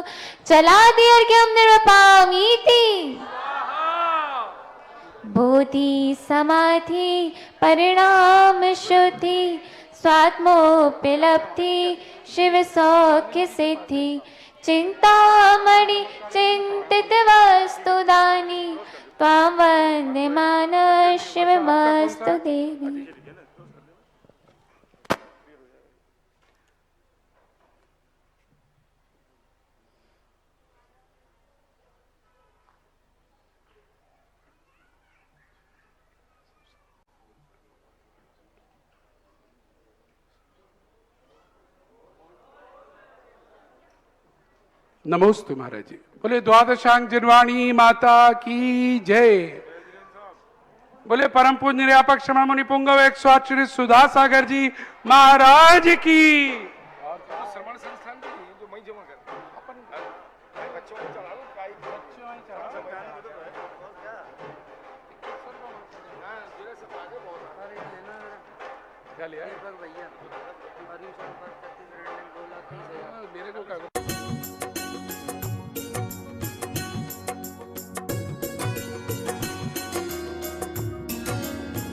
चला दी अर्घ्यम निर्वपामीति। बोधि समाधि परिणाम शुद्धि स्वात्मोपलब्धि शिव सौख्य सिद्धि। चिंतामणि चिंतित वस्तु दानी त्वां वंदमान शिवमस्तु देवी। नमोस्तु महाराज जी। बोले द्वादशांग जिनवाणी माता की जय। बोले परम पूज्य निर्यापक क्षमा मुनि पुंगव 108 श्री सुधा सागर जी महाराज की। श्रवण संस्थान जो मई जमा कर अपन बच्चों को चढ़ा लो काय बच्चों में चढ़ा लो क्या जिले से आगे बहुत आ रहे हैं ना। क्या लिया भैया